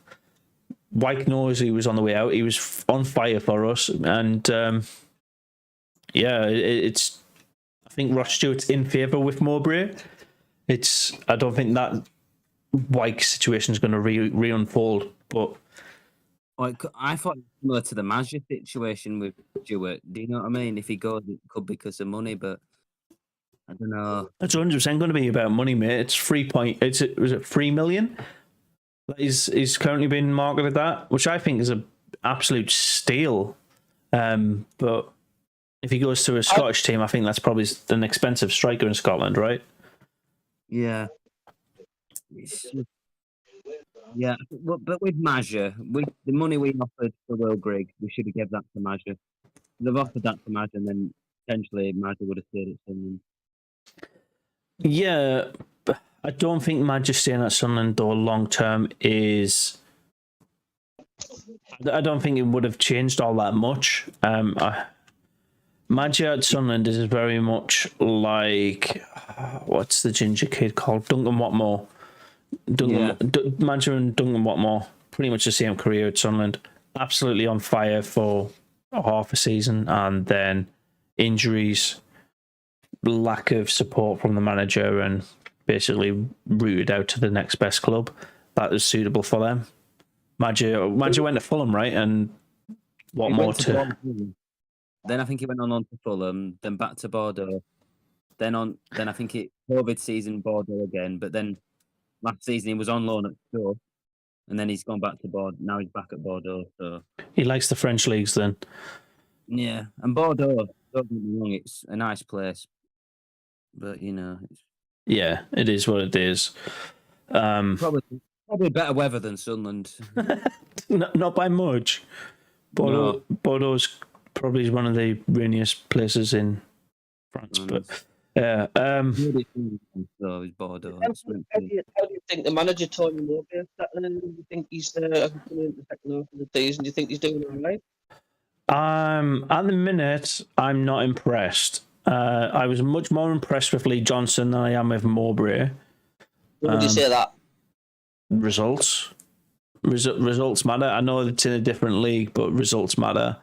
Wyke knows he was on the way out. He was on fire for us, and it's. I think Ross Stewart's in favour with Mowbray. I don't think that Wyke situation is going to re-unfold, but I thought it was similar to the Mazza situation with Stewart. Do you know what I mean? If he goes, it could be because of money, but I don't know. it's 100% going to be about money, mate. It's was it 3 million? He's currently being marketed at, which I think is an absolute steal. But if he goes to a Scottish team, I think that's probably an expensive striker in Scotland, right? Yeah. Yeah, but with Mazza, with the money we offered for Will Grigg, we should have given that to Mazza. They've offered that to Mazza, and then potentially Mazza would have stayed at Sunderland. Yeah, but I don't think Madge staying at Sunderland though long term is. I don't think it would have changed all that much. Madge at Sunderland is very much like what's the ginger kid called? Duncan Watmore. Madge and Duncan Watmore, pretty much the same career at Sunderland. Absolutely on fire for half a season, and then injuries, lack of support from the manager, and basically rooted out to the next best club that is suitable for them. Madge went to Fulham, right? And what more to? Then I think he went on to Fulham, then back to Bordeaux. Then I think COVID season Bordeaux again, but then last season he was on loan at Stoke, and then he's gone back to Bordeaux. Now he's back at Bordeaux. So He likes the French leagues then. yeah, and Bordeaux, don't get me wrong, it's a nice place, but Yeah, it is what it is. Probably better weather than Sunderland. Not by much. Bordeaux's probably one of the rainiest places in France, but yeah. So is Bordeaux. How do you think the manager Tony Mowbray is settling? Do you think he's into the second half of the season? Do you think he's doing all right? At the minute, I'm not impressed. I was much more impressed with Lee Johnson than I am with Mowbray. When would you say that? Results matter. I know it's in a different league, but results matter.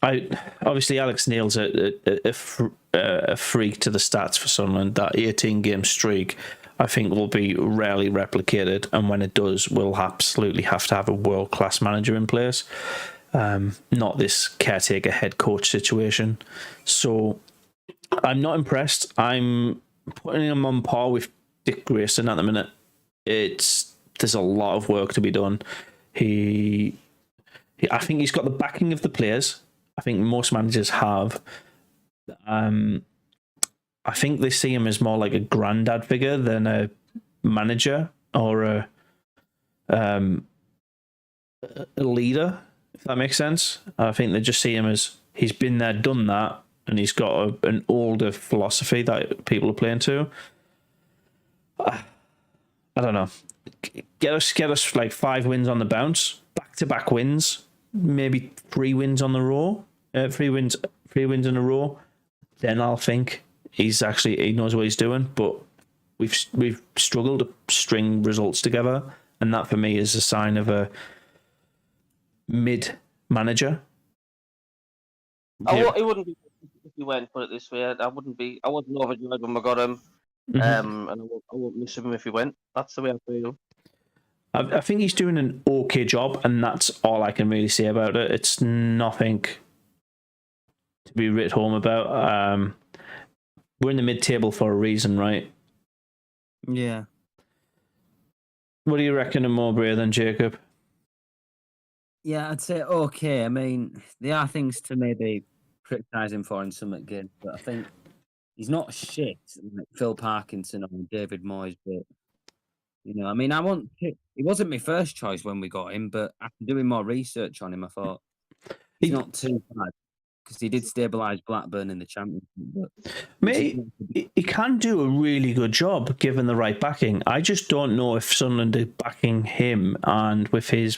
Obviously Alex Neil's a freak to the stats for Sunderland. That 18-game streak, I think, will be rarely replicated, and when it does, we'll absolutely have to have a world-class manager in place. Not this caretaker head coach situation. So I'm not impressed. I'm putting him on par with Dick Grayson at the minute. There's a lot of work to be done. I think he's got the backing of the players. I think most managers have. I think they see him as more like a granddad figure than a manager or a leader, if that makes sense. I think they just see him as he's been there, done that, and he's got an older philosophy that people are playing to. I don't know. Get us like 5 wins on the bounce, back-to-back wins, maybe 3 wins on the row, 3 wins in a row. Then I'll think he knows what he's doing. But we've struggled to string results together, and that for me is a sign of a mid manager. It wouldn't be if you went, put it this way. I wasn't overjoyed when we got him. And I won't miss him if he went. That's the way I feel. I think he's doing an okay job, and that's all I can really say about it. It's nothing to be writ home about. We're in the mid-table for a reason, right? Yeah. What do you reckon of Mowbray then, Jacob? Yeah, I'd say okay. I mean, there are things to maybe criticise him for in some games, but I think he's not shit like Phil Parkinson or David Moyes. But I mean, he wasn't my first choice when we got him, but after doing more research on him, I thought he's not too bad because he did stabilise Blackburn in the Championship. But Mate, he can do a really good job given the right backing. I just don't know if Sunderland are backing him, and with his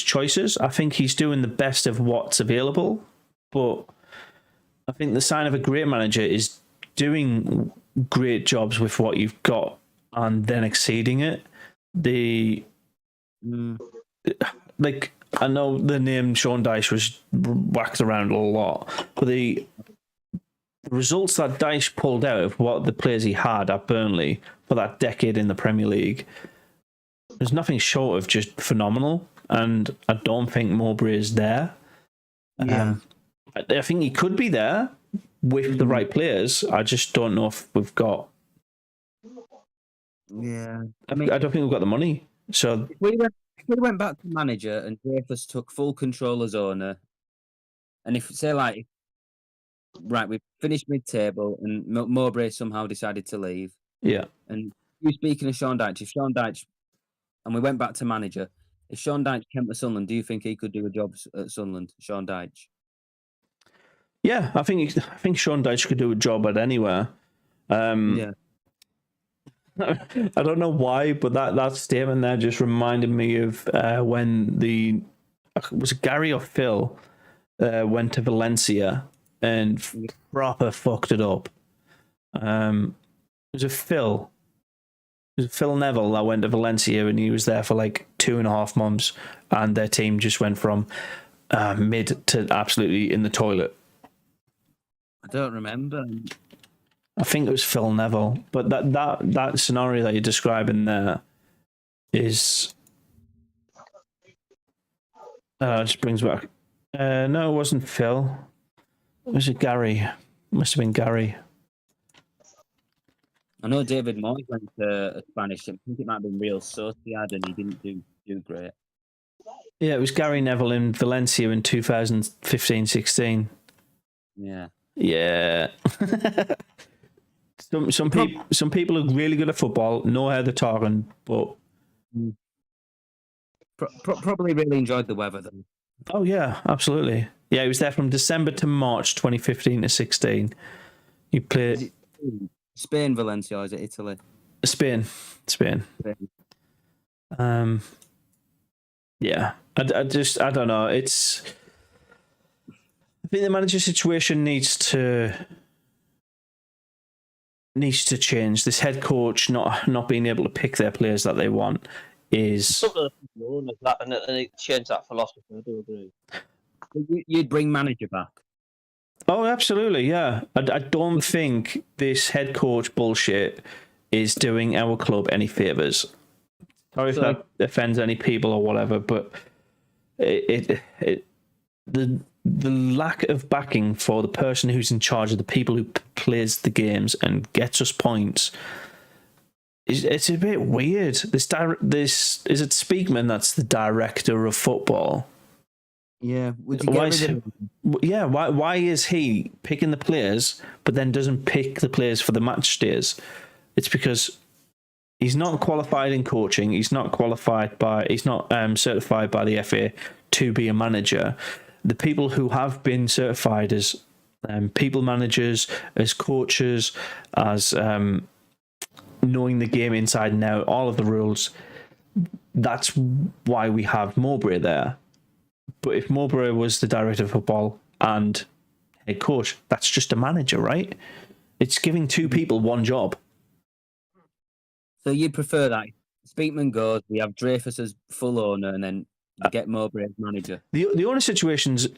choices, I think he's doing the best of what's available. But I think the sign of a great manager is doing great jobs with what you've got and then exceeding it. Like, I know the name Sean Dyche was whacked around a lot, but the results that Dyche pulled out of what the players he had at Burnley for that decade in the Premier League, there's nothing short of just phenomenal. And I don't think Mowbray is there. Yeah. I think he could be there with the right players. I just don't know if we've got. Yeah. I don't think we've got the money. So if we went back to manager and Doofus took full control as owner, and if say like, right, we finished mid-table and Mowbray somehow decided to leave. Yeah. And you speaking of Sean Dyche, and we went back to manager. If Sean Dyche came to Sunderland, do you think he could do a job at Sunderland, Sean Dyche? Yeah, I think Sean Dyche could do a job at anywhere. Yeah. I don't know why, but that statement there just reminded me of when was it Gary or Phil went to Valencia and proper fucked it up. It was a Phil. It was Phil Neville that went to Valencia and he was there for like 2.5 months, and their team just went from mid to absolutely in the toilet. I don't remember. I think it was Phil Neville, but that scenario that you're describing there is just brings back. No, it wasn't Phil. Was it Gary? Must have been Gary. I know David Moyes went to a Spanish. I think it might have been Real Sociedad, and he didn't do great. Yeah, it was Gary Neville in Valencia in 2015-16. Yeah. Yeah. Some people are really good at football, know how they're talking, but probably really enjoyed the weather though. Oh yeah, absolutely. Yeah, he was there from December to March 2015-16. He played Spain, Valencia, or is it Italy? Spain. Yeah, I don't know. I think the manager situation needs to change. This head coach not being able to pick their players that they want is something that, and it change that philosophy. I do agree. You'd bring manager back. Oh, absolutely, yeah. I don't think this head coach bullshit is doing our club any favours. Sorry if that offends any people or whatever, but the lack of backing for the person who's in charge of the people who plays the games and gets us points it's a bit weird. This is it Speakman that's the director of football. Yeah. Would you get rid of him? Yeah. Why is he picking the players but then doesn't pick the players for the match days? It's because he's not qualified in coaching. He's not certified by the FA to be a manager. The people who have been certified as people managers, as coaches, as knowing the game inside and out, all of the rules. That's why we have Mowbray there. But if Mowbray was the director of football and head coach, that's just a manager, right? It's giving two people one job. So you prefer that? Speakman goes, we have Dreyfus as full owner, and then you get Mowbray as manager. The owner situation's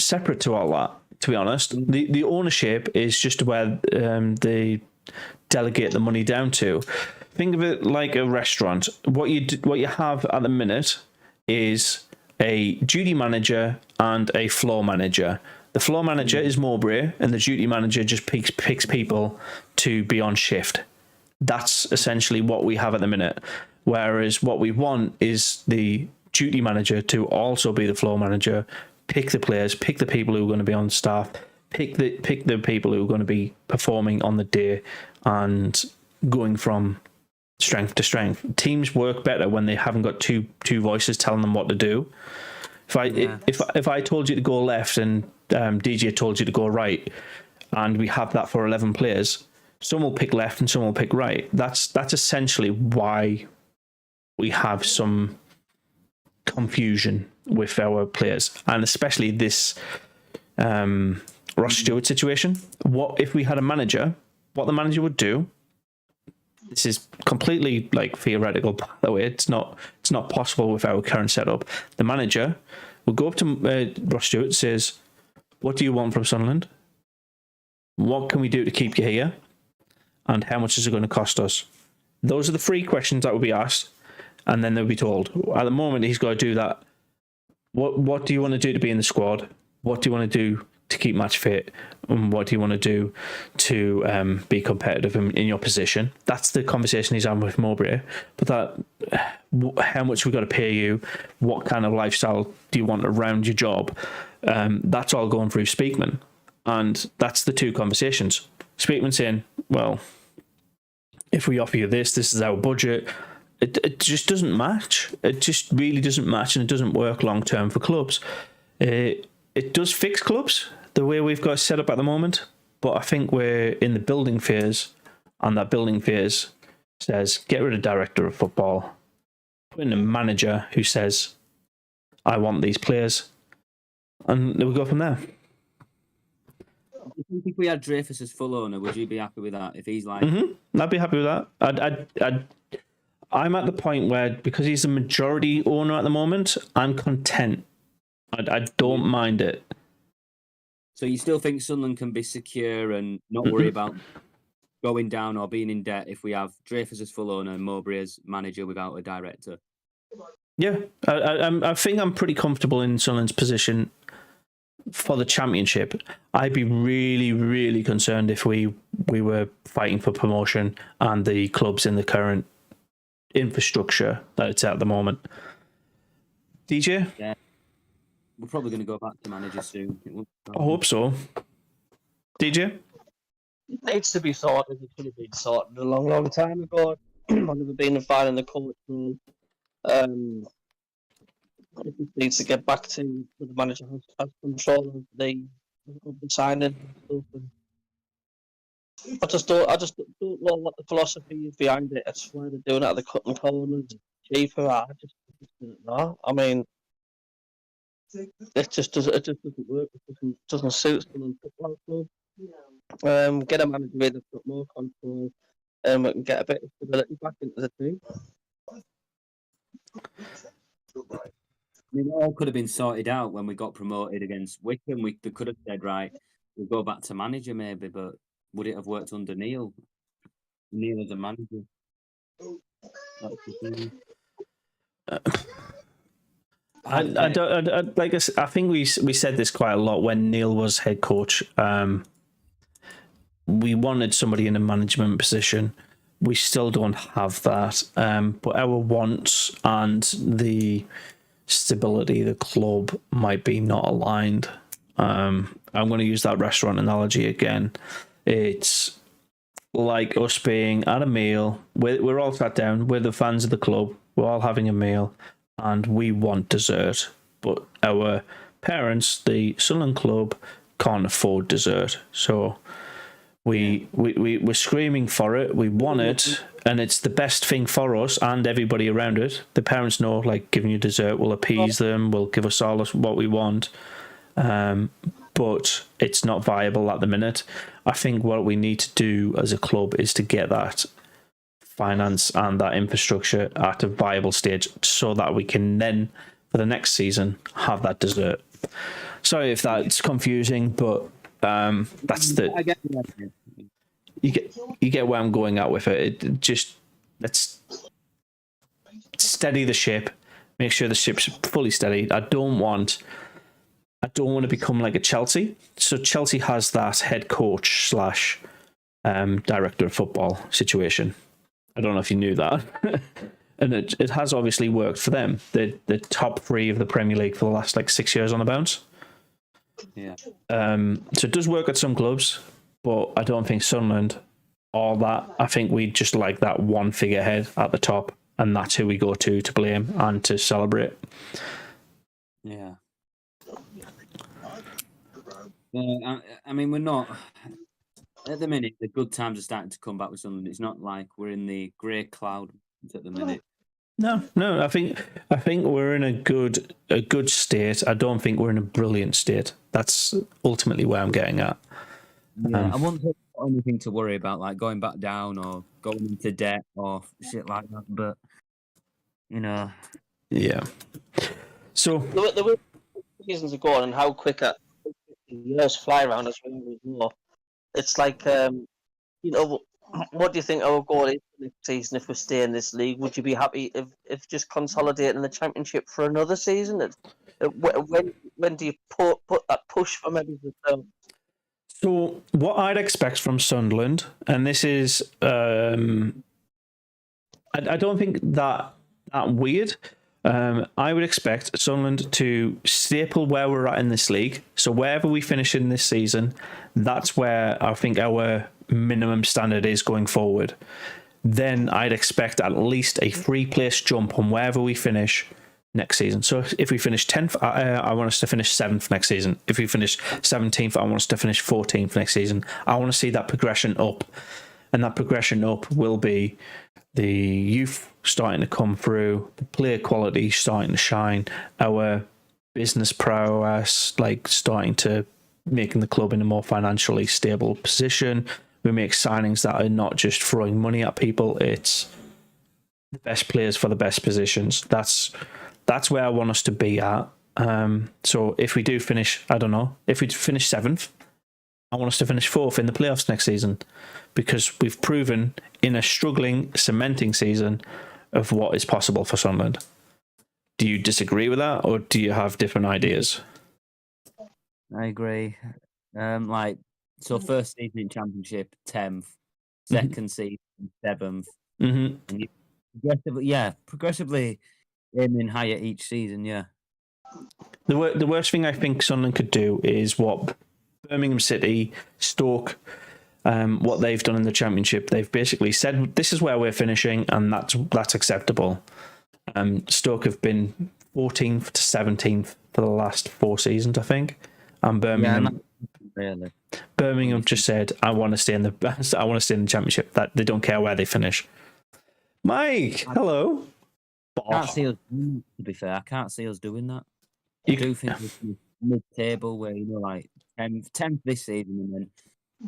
separate to all that, to be honest. The ownership is just where they delegate the money down to. Think of it like a restaurant. What you have at the minute is a duty manager and a floor manager. The floor manager is Mowbray, and the duty manager just picks people to be on shift. That's essentially what we have at the minute. Whereas what we want is the duty manager to also be the floor manager, pick the players, pick the people who are going to be on staff, pick the people who are going to be performing on the day, and going from strength to strength. Teams work better when they haven't got two voices telling them what to do. If I told you to go left and DJ told you to go right, and we have that for 11 players, some will pick left and some will pick right. That's essentially why we have some confusion with our players, and especially this Ross Stewart situation. What if we had a manager? What the manager would do? This is completely like theoretical, by the way. It's not possible with our current setup. The manager will go up to Ross Stewart, says, "What do you want from Sunderland? What can we do to keep you here? And how much is it going to cost us?" Those are the three questions that will be asked, and then they'll be told. At the moment, he's got to do that. What do you want to do to be in the squad? What do you want to do to keep match fit? And what do you want to do to be competitive in your position? That's the conversation he's having with Mowbray. But how much we got to pay you? What kind of lifestyle do you want around your job? That's all going through Speakman. And that's the two conversations. Speakman saying, well, if we offer you this is our budget. It just doesn't match. It just really doesn't match, and it doesn't work long term for clubs. It does fix clubs the way we've got set up at the moment, but I think we're in the building phase, and that building phase says get rid of director of football, put in a manager who says, I want these players, and we go from there. I think if we had Dreyfus as full owner, would you be happy with that? If he's like, I'd be happy with that. I'm at the point where, because he's the majority owner at the moment, I'm content. I don't mind it. So you still think Sunderland can be secure and not worry about going down or being in debt if we have Dreyfus as full owner and Mowbray as manager without a director? Yeah, I think I'm pretty comfortable in Sunderland's position for the championship. I'd be really, really concerned if we were fighting for promotion and the club's in the current infrastructure that it's at the moment. DJ? Yeah. We're probably going to go back to manager soon. I hope so. DJ? It needs to be sorted. It should have been sorted a long, long time ago. I've never been a fan in the coach role. It just needs to get back to where the manager has control of the signing and stuff. And I just don't know what the philosophy is behind it. It's why they're doing it at the cutting corners, cheaper. I just don't know. I mean, it just doesn't work. It doesn't suit Sunderland Football Club. Get a manager in that's got more control, and we can get a bit of stability back into the team. I mean, it all could have been sorted out when we got promoted against Wickham. They could have said, right, we'll go back to manager maybe, but would it have worked under Neil? Neil as a manager. That's the thing. I don't like. I think we said this quite a lot when Neil was head coach. We wanted somebody in a management position. We still don't have that. But our wants and the stability of the club might be not aligned. I'm going to use that restaurant analogy again. It's like us being at a meal. We're all sat down. We're the fans of the club. We're all having a meal, and we want dessert. But our parents, the Sunderland club, can't afford dessert. So we're screaming for it. We want it, and it's the best thing for us and everybody around it. The parents know, like, giving you dessert will appease them, will give us all what we want. But it's not viable at the minute. I think what we need to do as a club is to get that finance and that infrastructure at a viable stage so that we can then, for the next season, have that dessert. Sorry if that's confusing, but that's the... I get it. You get where I'm going at with it. It just, let's steady the ship, make sure the ship's fully steady. I don't want to become like a Chelsea. So Chelsea has that head coach / director of football situation. I don't know if you knew that. and it has obviously worked for them. They're the top 3 of the Premier League for the last 6 years on the bounce. Yeah. So it does work at some clubs, but I don't think Sunderland are that. I think we just like that one figurehead at the top, and that's who we go to blame and to celebrate. Yeah. I mean, we're not at the minute. The good times are starting to come back with Sunderland. It's not like we're in the grey cloud at the minute. No. I think we're in a good state. I don't think we're in a brilliant state. That's ultimately where I'm getting at. Yeah, I wouldn't have anything to worry about, like going back down or going into debt or shit like that. But Yeah. So The way seasons are going and how quick years fly around as we always know. It's like, what do you think our goal is for next season if we stay in this league? Would you be happy if just consolidating the Championship for another season? When do you put that push for maybe the So what I'd expect from Sunderland, and this is, I don't think that weird. I would expect Sunderland to staple where we're at in this league. So wherever we finish in this season, that's where I think our minimum standard is going forward. Then I'd expect at least a 3-place jump on wherever we finish next season. So if we finish 10th, I want us to finish 7th next season. If we finish 17th, I want us to finish 14th next season. I want to see that progression up. And that progression up will be the youth starting to come through, the player quality starting to shine, our business prowess starting to making the club in a more financially stable position. We make signings that are not just throwing money at people, it's the best players for the best positions. That's where I want us to be at. So if we do finish, I don't know, if we finish 7th, I want us to finish 4th in the playoffs next season, because we've proven in a struggling, cementing season of what is possible for Sunderland. Do you disagree with that, or do you have different ideas? I agree. So first season in Championship, 10th, second season, 7th, Mm-hmm. and you progressively aiming higher each season. Yeah. The worst thing I think Sunderland could do is what Birmingham City, Stoke, what they've done in the Championship. They've basically said this is where we're finishing, and that's acceptable. Stoke have been 14th to 17th for the last 4 seasons, I think, and Birmingham. Yeah, really. Birmingham just said, "I want to stay in the Championship." That they don't care where they finish. Mike, hello. I can't see us doing that, to be fair. I can't see us doing that. I do think we're mid-table where 10th this season, and then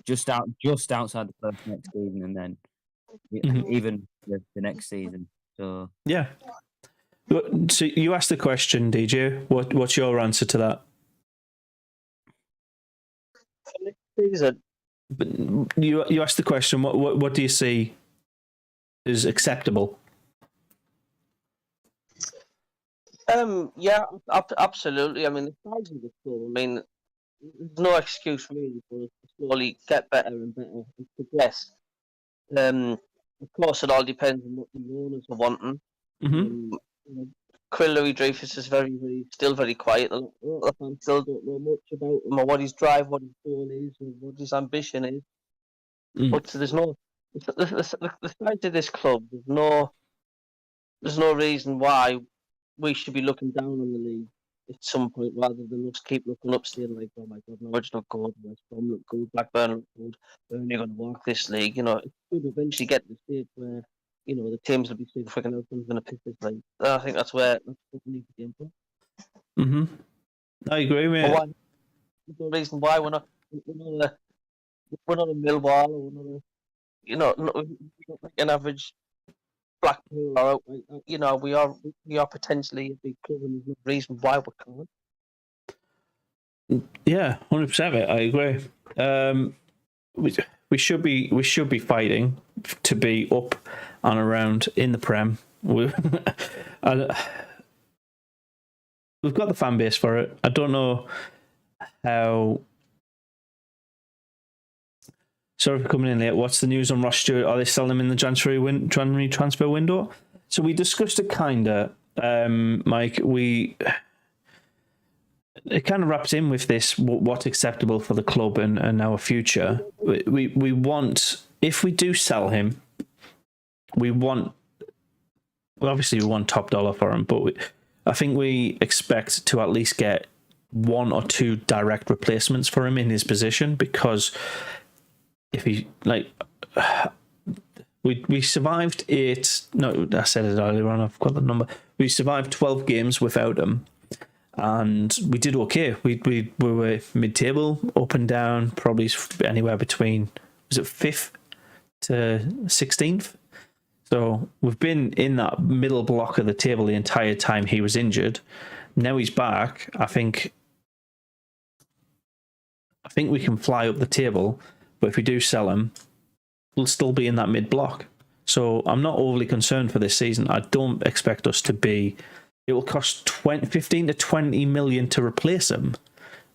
just outside the first next season, and then even the next season. So yeah. So you asked the question, DJ. What's your answer to that? next season? But you asked the question. What do you see is acceptable? Yeah, absolutely. I mean, the size of the club. I mean, there's no excuse really for us to slowly get better and better and progress. Of course, it all depends on what the owners are wanting. Mm-hmm. Louis Dreyfus is still very quiet. A lot of fans still don't know much about him or what his drive, what his goal is, or what his ambition is. But there's no the size of this club. There's no reason why we should be looking down on the league at some point, rather than us keep looking up, saying like, "Oh my God, Norwich look good, West Brom look good, Blackburn look good. We're only going to walk this league." It could eventually get to the stage where the teams will be saying, "Freaking out, who's going to pick this league." I think that's what we need to aim for. Mm-hmm. I agree, mate. There's no reason why we're not a Millwall, or we're not like an average Blackpool, or we are potentially a big club, and there's no reason why we can't. Yeah, 100%. I agree. We should be fighting to be up and around in the Prem. We've got the fan base for it. I don't know how. Sorry for coming in late. What's the news on Ross Stewart? Are they selling him in the January transfer window? So we discussed it kinda, Mike. It kind of wraps in with this: what's acceptable for the club and our future. We want, if we do sell him, we want. Well, obviously, we want top dollar for him, but I think we expect to at least get 1 or 2 direct replacements for him in his position, because if he we survived 8. No, I said it earlier on. I've got the number. We survived 12 games without him, and we did okay. We were mid-table, up and down, probably anywhere between, was it 5th to 16th. So we've been in that middle block of the table the entire time he was injured. Now he's back. I think we can fly up the table, but if we do sell him, we'll still be in that mid block. So I'm not overly concerned for this season. I don't expect us to be. It will cost 15 to 20 million to replace him.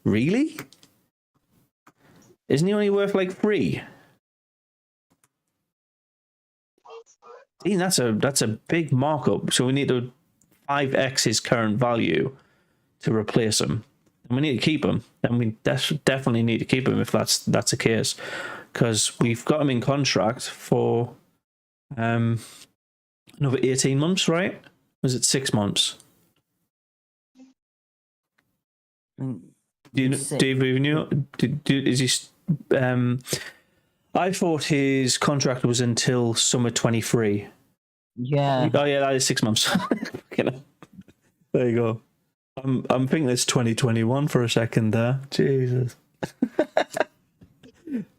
Really? Isn't he only worth like 3? That's a big markup. So we need to 5x his current value to replace him, and we need to keep him. And we definitely need to keep him if that's the case, because we've got him in contract for another 18 months, right? Was it 6 months? Do you even know? Is he? I thought his contract was until summer 23. Yeah. Oh yeah, that is 6 months. There you go. I'm thinking it's 2021 for a second there. Jesus.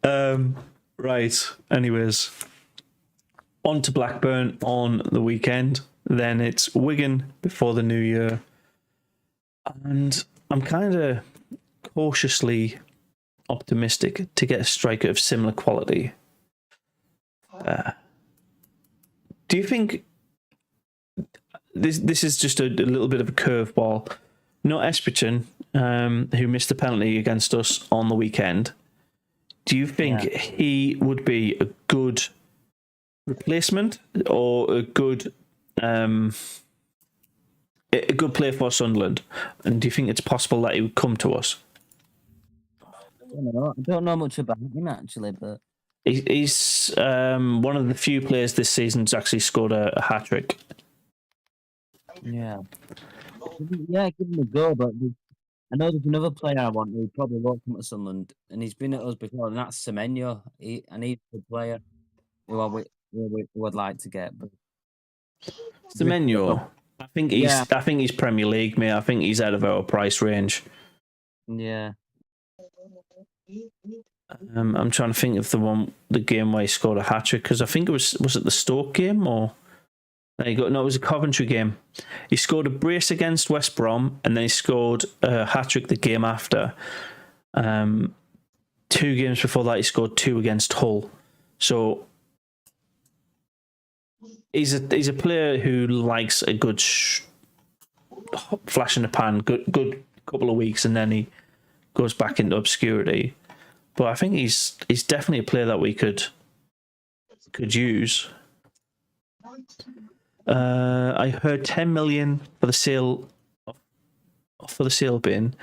Right. Anyways, on to Blackburn on the weekend. Then it's Wigan before the new year, and I'm kind of cautiously optimistic to get a striker of similar quality. Do you think this is just a little bit of a curveball? Not Esperton, who missed the penalty against us on the weekend. Do you think he would be a good replacement or a good player for Sunderland? And do you think it's possible that he would come to us? I don't know much about him actually, but he's one of the few players this season who's actually scored a hat-trick. yeah, give him a go. But I know there's another player I want who probably won't come to Sunderland, and he's been at us before, and that's Semenyo. He's a player who I would like to get. But Semenyo, I think he's Premier League, mate. I think he's out of our price range. Yeah. I'm trying to think of the game where he scored a hat-trick, because I think was it the Stoke game, or there you go. No, it was a Coventry game. He scored a brace against West Brom, and then he scored a hat-trick the game after. 2 games before that, he scored 2 against Hull. So he's a player who likes a good flash in the pan, good couple of weeks, and then he goes back into obscurity. But I think he's definitely a player that we could use. I heard 10 million for the sale bin.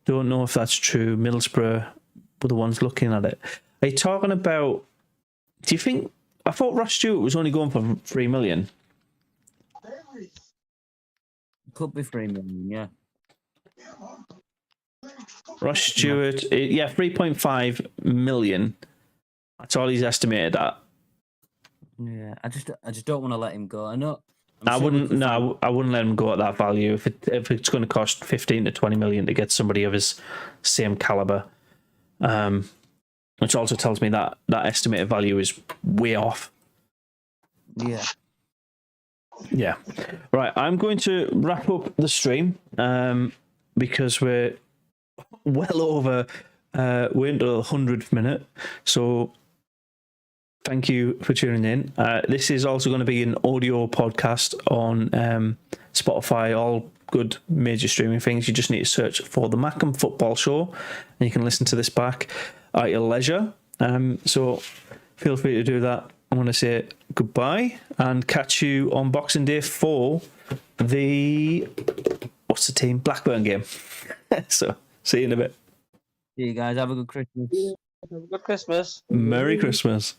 Don't know if that's true. Middlesbrough were the ones looking at it. Are you talking about? Do you think? I thought Ross Stewart was only going for 3 million. Could be 3 million, yeah. Ross Stewart, 3.5 million. That's all he's estimated at. Yeah, I just don't want to let him go. I wouldn't let him go at that value. If it's going to cost 15 to 20 million to get somebody of his same caliber, which also tells me that estimated value is way off. Yeah. Yeah. Right, I'm going to wrap up the stream because we're well over, we're into the 100th minute. So thank you for tuning in. This is also going to be an audio podcast on Spotify, all good major streaming things. You just need to search for the Mackem Football Show, and you can listen to this back at your leisure. So feel free to do that. I want to say goodbye and catch you on Boxing Day for the what's the team Blackburn game. So see you in a bit. See you guys. Have a good Christmas. Have a good Christmas. Merry Christmas.